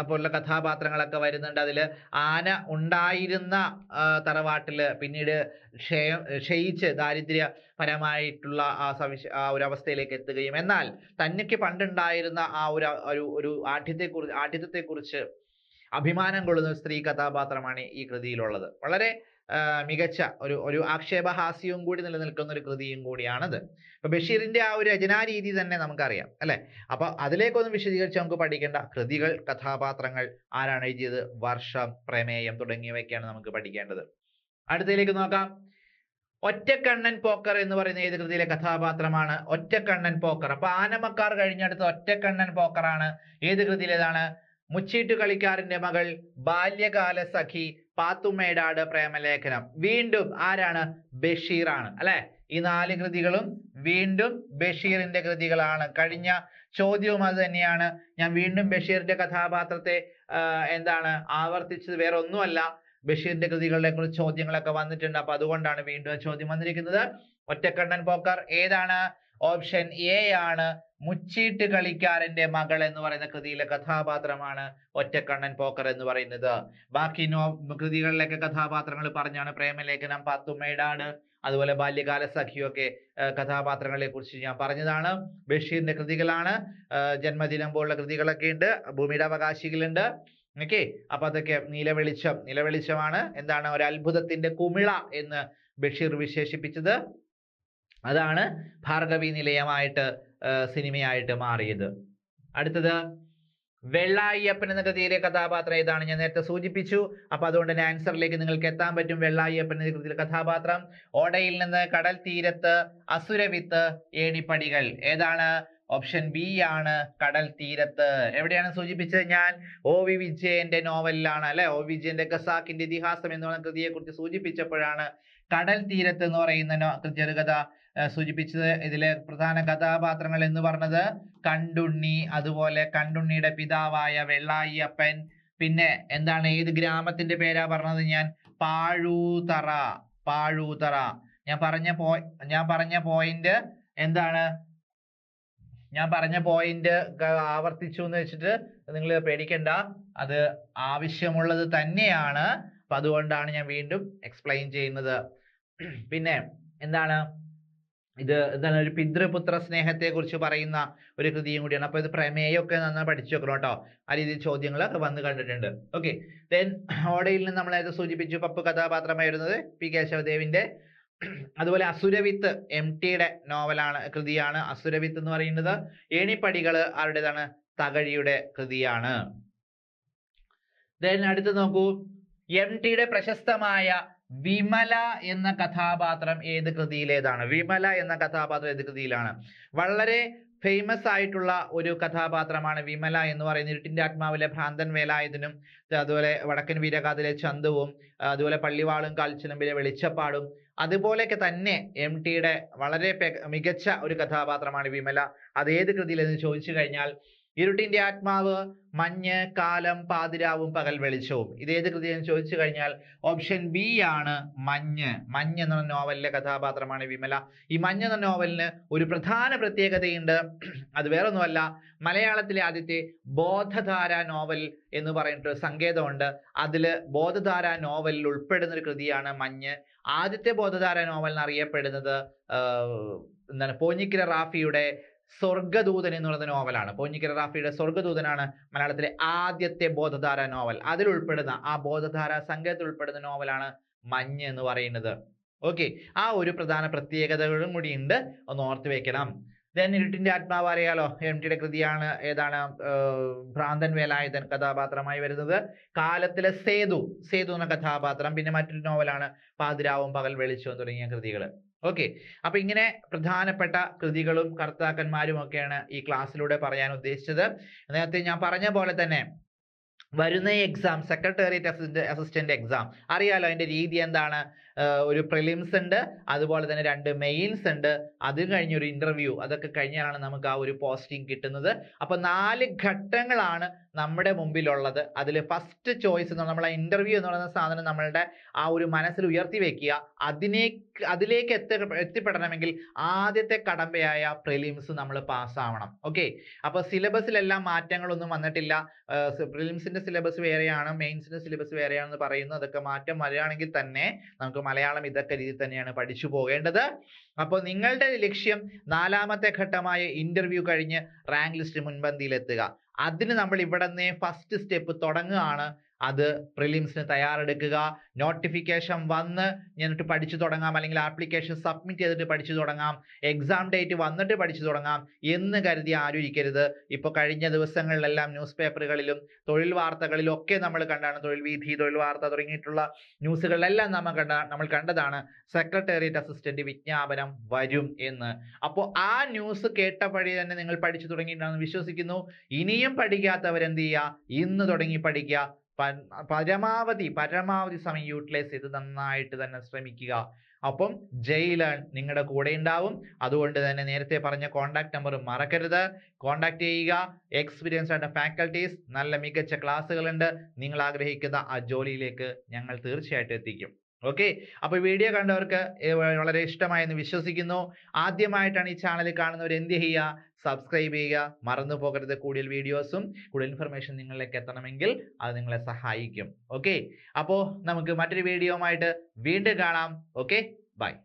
അപ്പോഴുള്ള കഥാപാത്രങ്ങളൊക്കെ വരുന്നുണ്ട്. അതിൽ ആന ഉണ്ടായിരുന്ന തറവാട്ടില് പിന്നീട് ക്ഷയിച്ച് ദാരിദ്ര്യപരമായിട്ടുള്ള ആ ഒരു അവസ്ഥയിലേക്ക് എത്തുകയും, എന്നാൽ തനിക്ക് പണ്ടുണ്ടായിരുന്ന ആ ഒരു ആഠ്യത്വത്തെക്കുറിച്ച് അഭിമാനം കൊള്ളുന്ന ഒരു സ്ത്രീ കഥാപാത്രമാണ് ഈ കൃതിയിലുള്ളത്. വളരെ മികച്ച ഒരു ആക്ഷേപഹാസ്യവും കൂടി നിലനിൽക്കുന്ന ഒരു കൃതിയും കൂടിയാണത്. അപ്പൊ ബഷീറിന്റെ ആ ഒരു രചനാ രീതി തന്നെ നമുക്കറിയാം അല്ലെ. അപ്പൊ അതിലേക്കൊന്നും വിശദീകരിച്ച് നമുക്ക് പഠിക്കേണ്ട. കൃതികൾ, കഥാപാത്രങ്ങൾ, ആരാണ് എഴുതിയത്, വർഷം, പ്രമേയം തുടങ്ങിയവയൊക്കെയാണ് നമുക്ക് പഠിക്കേണ്ടത്. അടുത്തതിലേക്ക് നോക്കാം. ഒറ്റക്കണ്ണൻ പോക്കർ എന്ന് പറയുന്ന ഏത് കൃതിയിലെ കഥാപാത്രമാണ്? ഒറ്റക്കണ്ണൻ പോക്കർ. അപ്പൊ ആനമക്കാർ കഴിഞ്ഞടുത്ത് ഒറ്റക്കണ്ണൻ പോക്കറാണ്. ഏത് കൃതിയിലേതാണ്? മുച്ചീട്ടു കളിക്കാരന്റെ മകൾ, ബാല്യകാല സഖി, പാത്തുമ്മേടാട്, പ്രേമലേഖനം. വീണ്ടും ആരാണ്? ബഷീറാണ് അല്ലെ. ഈ 4 കൃതികളും വീണ്ടും ബഷീറിന്റെ കൃതികളാണ്. കഴിഞ്ഞ ചോദ്യവും അത് തന്നെയാണ്. ഞാൻ വീണ്ടും ബഷീറിന്റെ കഥാപാത്രത്തെ ആവർത്തിച്ചത് വേറെ ഒന്നുമല്ല, ബഷീറിന്റെ കൃതികളെ കുറിച്ച് ചോദ്യങ്ങളൊക്കെ വന്നിട്ടുണ്ട്. അപ്പൊ അതുകൊണ്ടാണ് വീണ്ടും ചോദ്യം വന്നിരിക്കുന്നത്. ഒറ്റക്കണ്ണൻ പോക്കർ ഏതാണ്? ഓപ്ഷൻ എ ആണ്. മുച്ചീട്ട് കളിക്കാരന്റെ മകൾ എന്ന് പറയുന്ന കൃതിയിലെ കഥാപാത്രമാണ് ഒറ്റക്കണ്ണൻ പോക്കർ എന്ന് പറയുന്നത്. ബാക്കി കൃതികളിലൊക്കെ കഥാപാത്രങ്ങൾ പറഞ്ഞാണ്. പ്രേമലേഖനം, പാത്തുമ്മേടാട്, അതുപോലെ ബാല്യകാല സഖിയൊക്കെ കഥാപാത്രങ്ങളെ കുറിച്ച് ഞാൻ പറഞ്ഞതാണ്. ബഷീറിന്റെ കൃതികളാണ്. ജന്മദിനം പോലുള്ള കൃതികളൊക്കെ ഉണ്ട്. ഭൂമിയുടെ അവകാശികളുണ്ട്. ഓക്കെ, അപ്പൊ അതൊക്കെ നിലവെളിച്ചമാണ്. ഒരു അത്ഭുതത്തിന്റെ കുമിള എന്ന് ബഷീർ വിശേഷിപ്പിച്ചത്. അതാണ് ഭാർഗവി നിലയമായിട്ട് സിനിമയായിട്ട് മാറിയത്. അടുത്തത് വെള്ളായിയപ്പൻ എന്ന കൃതിയിലെ കഥാപാത്രം ഏതാണ്? ഞാൻ നേരത്തെ സൂചിപ്പിച്ചു. അപ്പൊ അതുകൊണ്ട് തന്നെ ആൻസറിലേക്ക് നിങ്ങൾക്ക് എത്താൻ പറ്റും. വെള്ളായിയപ്പൻ എന്ന കൃതിയിലെ കഥാപാത്രം. ഓടയിൽ നിന്ന് കടൽ തീരത്ത്, അസുരവിത്ത്, ഏണിപ്പടികൾ. ഏതാണ്? ഓപ്ഷൻ ബി ആണ്, കടൽ തീരത്ത്. എവിടെയാണ് സൂചിപ്പിച്ചത് ഞാൻ? OV വിജയന്റെ നോവലിലാണ് അല്ലെ. OV വിജയന്റെ ഖസാക്കിന്റെ ഇതിഹാസം എന്ന് പറയുന്ന കൃതിയെ കുറിച്ച് സൂചിപ്പിച്ചപ്പോഴാണ് കടൽ തീരത്ത് എന്ന് പറയുന്ന ചെറുകഥ സൂചിപ്പിച്ചത്. ഇതിലെ പ്രധാന കഥാപാത്രങ്ങൾ എന്ന് പറഞ്ഞത് കണ്ടുണ്ണി, അതുപോലെ കണ്ടുണ്ണിയുടെ പിതാവായ വെള്ളായിയപ്പൻ. പിന്നെ ഏത് ഗ്രാമത്തിന്റെ പേരാ പറഞ്ഞത് ഞാൻ? പാഴൂതറ. ഞാൻ പറഞ്ഞ പോയിന്റ് ആവർത്തിച്ചു എന്ന് വെച്ചിട്ട് നിങ്ങൾ പേടിക്കണ്ട, അത് ആവശ്യമുള്ളത് തന്നെയാണ്. അപ്പൊ അതുകൊണ്ടാണ് ഞാൻ വീണ്ടും എക്സ്പ്ലെയിൻ ചെയ്യുന്നത്. പിന്നെ ഒരു പിതൃപുത്ര സ്നേഹത്തെ കുറിച്ച് പറയുന്ന ഒരു കൃതിയും കൂടിയാണ്. അപ്പൊ ഇത് പ്രമേയമൊക്കെ നന്നായി പഠിച്ചു വെക്കണം കേട്ടോ. ആ രീതിയിൽ ചോദ്യങ്ങളൊക്കെ വന്ന് കണ്ടിട്ടുണ്ട്. ഓക്കെ, ദെൻ ഓടയിൽ നിന്ന് നമ്മളത് സൂചിപ്പിച്ചു. പപ്പു കഥാപാത്രമായിരുന്നത് പി കേശവദേവിന്റെ. അതുപോലെ അസുരവിത്ത് MTയുടെ നോവലാണ്, കൃതിയാണ് അസുരവിത്ത് എന്ന് പറയുന്നത്. ഏണിപ്പടികൾ ആരുടേതാണ്? തകഴിയുടെ കൃതിയാണ്. ദെൻ അടുത്ത് നോക്കൂ. MTയുടെ പ്രശസ്തമായ വിമല എന്ന കഥാപാത്രം ഏത് കൃതിയിലേതാണ്? വിമല എന്ന കഥാപാത്രം ഏത് കൃതിയിലാണ്? വളരെ ഫേമസ് ആയിട്ടുള്ള ഒരു കഥാപാത്രമാണ് വിമല എന്ന് പറയുന്നത്. ഇരുട്ടിന്റെ ആത്മാവിലെ ഭ്രാന്തൻ വേലായുധനും, അതുപോലെ വടക്കൻ വീരഗാഥയിലെ ചന്തുവും, അതുപോലെ പള്ളിവാളും കാൽച്ചിലമ്പിലെ വെളിച്ചപ്പാടും, അതുപോലെയൊക്കെ തന്നെ MTയുടെ വളരെ മികച്ച ഒരു കഥാപാത്രമാണ് വിമല. അത് ഏത് കൃതിയിലെന്ന് ചോദിച്ചു കഴിഞ്ഞാൽ ഇരുട്ടിന്റെ ആത്മാവ്, മഞ്ഞ്, കാലം, പാതിരാവും, പകൽ വെളിച്ചവും. ഇത് ഏത് കൃതിയെന്ന് ചോദിച്ചു കഴിഞ്ഞാൽ ഓപ്ഷൻ ബി ആണ്, മഞ്ഞ്. മഞ്ഞ് എന്ന നോവലിലെ കഥാപാത്രമാണ് വിമല. ഈ മഞ്ഞ് എന്ന നോവലിന് ഒരു പ്രധാന പ്രത്യേകതയുണ്ട്. അത് വേറൊന്നുമല്ല, മലയാളത്തിലെ ആദ്യത്തെ ബോധധാര നോവൽ എന്ന് പറഞ്ഞിട്ടൊരു സങ്കേതമുണ്ട്. അതില് ബോധധാര നോവലിൽ ഉൾപ്പെടുന്ന ഒരു കൃതിയാണ് മഞ്ഞ്. ആദ്യത്തെ ബോധധാര നോവൽ എന്നറിയപ്പെടുന്നത് പോഞ്ഞിക്കര റാഫിയുടെ സ്വർഗദൂതൻ എന്ന് പറയുന്ന നോവലാണ്. പോഞ്ഞിക്കര റാഫിയുടെ സ്വർഗദൂതനാണ് മലയാളത്തിലെ ആദ്യത്തെ ബോധധാര നോവൽ. അതിൽ ഉൾപ്പെടുന്ന, ആ ബോധധാര സങ്കേതത്തിൽ ഉൾപ്പെടുന്ന നോവലാണ് മഞ്ഞ് എന്ന് പറയുന്നത്. ഓക്കെ, ആ ഒരു പ്രധാന പ്രത്യേകതകളും കൂടി ഉണ്ട്, ഒന്ന് ഓർത്ത് വെക്കണം. ദെൻ ഇരുട്ടിന്റെ ആത്മാവ് അറിയാലോ, MTയുടെ കൃതിയാണ്. ഏതാണ്? ഭ്രാന്തൻ വേലായുധൻ കഥാപാത്രമായി വരുന്നത്. കാലത്തിലെ സേതു എന്ന കഥാപാത്രം. പിന്നെ മറ്റൊരു നോവലാണ് പാതിരാവും പകൽ വെളിച്ചവും തുടങ്ങിയ കൃതികൾ. ഓക്കെ, അപ്പൊ ഇങ്ങനെ പ്രധാനപ്പെട്ട കൃതികളും കർത്താക്കന്മാരും ഒക്കെയാണ് ഈ ക്ലാസ്സിലൂടെ പറയാൻ ഉദ്ദേശിച്ചത്. നേരത്തെ ഞാൻ പറഞ്ഞ പോലെ തന്നെ വരുന്ന എക്സാം, സെക്രട്ടേറിയറ്റ് അസിസ്റ്റന്റ് എക്സാം അറിയാലോ, അതിന്റെ രീതി എന്താണ്? ഒരു പ്രിലിംസ് ഉണ്ട്, അതുപോലെ തന്നെ 2 മെയിൻസ് ഉണ്ട്, അത് കഴിഞ്ഞ് ഒരു ഇന്റർവ്യൂ. അതൊക്കെ കഴിഞ്ഞാലാണ് നമുക്ക് ആ ഒരു പോസ്റ്റിംഗ് കിട്ടുന്നത്. അപ്പൊ 4 ഘട്ടങ്ങളാണ് നമ്മുടെ മുമ്പിലുള്ളത്. അതിൽ ഫസ്റ്റ് ചോയ്സ് എന്ന് നമ്മളെ ഇന്റർവ്യൂ എന്ന് പറയുന്ന സാധനം നമ്മളുടെ ആ ഒരു മനസ്സിൽ ഉയർത്തി വെക്കുക. അതിലേക്ക് എത്തിപ്പെടണമെങ്കിൽ ആദ്യത്തെ കടമ്പയായ പ്രിലിംസ് നമ്മൾ പാസ്സാവണം. ഓക്കെ, അപ്പൊ സിലബസിലെല്ലാം മാറ്റങ്ങളൊന്നും വന്നിട്ടില്ല. പ്രിലിംസിന്റെ സിലബസ് വേറെയാണ്, മെയിൻസിന്റെ സിലബസ് വേറെയാണെന്ന് പറയുന്നു. അതൊക്കെ മാറ്റം വരികയാണെങ്കിൽ തന്നെ നമുക്ക് മലയാളം ഇതൊക്കെ രീതി തന്നെയാണ് പഠിച്ചു പോകേണ്ടത്. അപ്പോൾ നിങ്ങളുടെ ലക്ഷ്യം 4ാമത്തെ ഘട്ടമായ ഇന്റർവ്യൂ കഴിഞ്ഞ് റാങ്ക് ലിസ്റ്റ് മുൻപന്തിയിലെത്തുക. അതിന് നമ്മൾ ഇവിടെ നിന്ന് ഫസ്റ്റ് സ്റ്റെപ്പ് തുടങ്ങുകയാണ്. അത് പ്രിലിംസിന് തയ്യാറെടുക്കുക. നോട്ടിഫിക്കേഷൻ വന്ന് എന്നിട്ട് പഠിച്ചു തുടങ്ങാം, അല്ലെങ്കിൽ ആപ്ലിക്കേഷൻ സബ്മിറ്റ് ചെയ്തിട്ട് പഠിച്ചു തുടങ്ങാം, എക്സാം ഡേറ്റ് വന്നിട്ട് പഠിച്ചു തുടങ്ങാം എന്ന് കരുതി ആരും ഇരിക്കരുത്. ഇപ്പോൾ കഴിഞ്ഞ ദിവസങ്ങളിലെല്ലാം ന്യൂസ് പേപ്പറുകളിലും തൊഴിൽ വാർത്തകളിലും ഒക്കെ നമ്മൾ കണ്ടാണ്, തൊഴിൽ വീഥി, തൊഴിൽ വാർത്ത തുടങ്ങിയിട്ടുള്ള ന്യൂസുകളിലെല്ലാം നമ്മൾ കണ്ടതാണ് സെക്രട്ടേറിയറ്റ് അസിസ്റ്റന്റ് വിജ്ഞാപനം വരും എന്ന്. അപ്പോൾ ആ ന്യൂസ് കേട്ടപടി തന്നെ നിങ്ങൾ പഠിച്ചു തുടങ്ങിയിട്ടുണ്ടെന്ന് വിശ്വസിക്കുന്നു. ഇനിയും പഠിക്കാത്തവരെന്ത് ചെയ്യുക, ഇന്ന് തുടങ്ങി പഠിക്കുക. പരമാവധി സമയം യൂട്ടിലൈസ് ചെയ്ത് നന്നായിട്ട് തന്നെ ശ്രമിക്കുക. അപ്പം ജയിലൺ നിങ്ങളുടെ കൂടെ ഉണ്ടാവും. അതുകൊണ്ട് തന്നെ നേരത്തെ പറഞ്ഞ കോൺടാക്ട് നമ്പർ മറക്കരുത്, കോൺടാക്ട് ചെയ്യുക. എക്സ്പീരിയൻസ് ആയിട്ട് ഫാക്കൽറ്റീസ്, നല്ല മികച്ച ക്ലാസ്സുകളുണ്ട്. നിങ്ങൾ ആഗ്രഹിക്കുന്ന ആ ജോലിയിലേക്ക് ഞങ്ങൾ തീർച്ചയായിട്ടും എത്തിക്കും. ഓക്കെ, അപ്പോൾ വീഡിയോ കണ്ടവർക്ക് വളരെ ഇഷ്ടമായെന്ന് വിശ്വസിക്കുന്നു. ആദ്യമായിട്ടാണ് ഈ ചാനൽ കാണുന്നവർ എന്ത് ചെയ്യുക, സബ്സ്ക്രൈബ് ചെയ്യുക, മറന്നു പോകരുത്. കൂടുതൽ വീഡിയോസും കൂടുതൽ ഇൻഫർമേഷൻ നിങ്ങളിലേക്ക് എത്തണമെങ്കിൽ അത് നിങ്ങളെ സഹായിക്കും. ഓക്കെ, അപ്പോൾ നമുക്ക് മറ്റൊരു വീഡിയോ ആയിട്ട് വീണ്ടും കാണാം. Okay, by.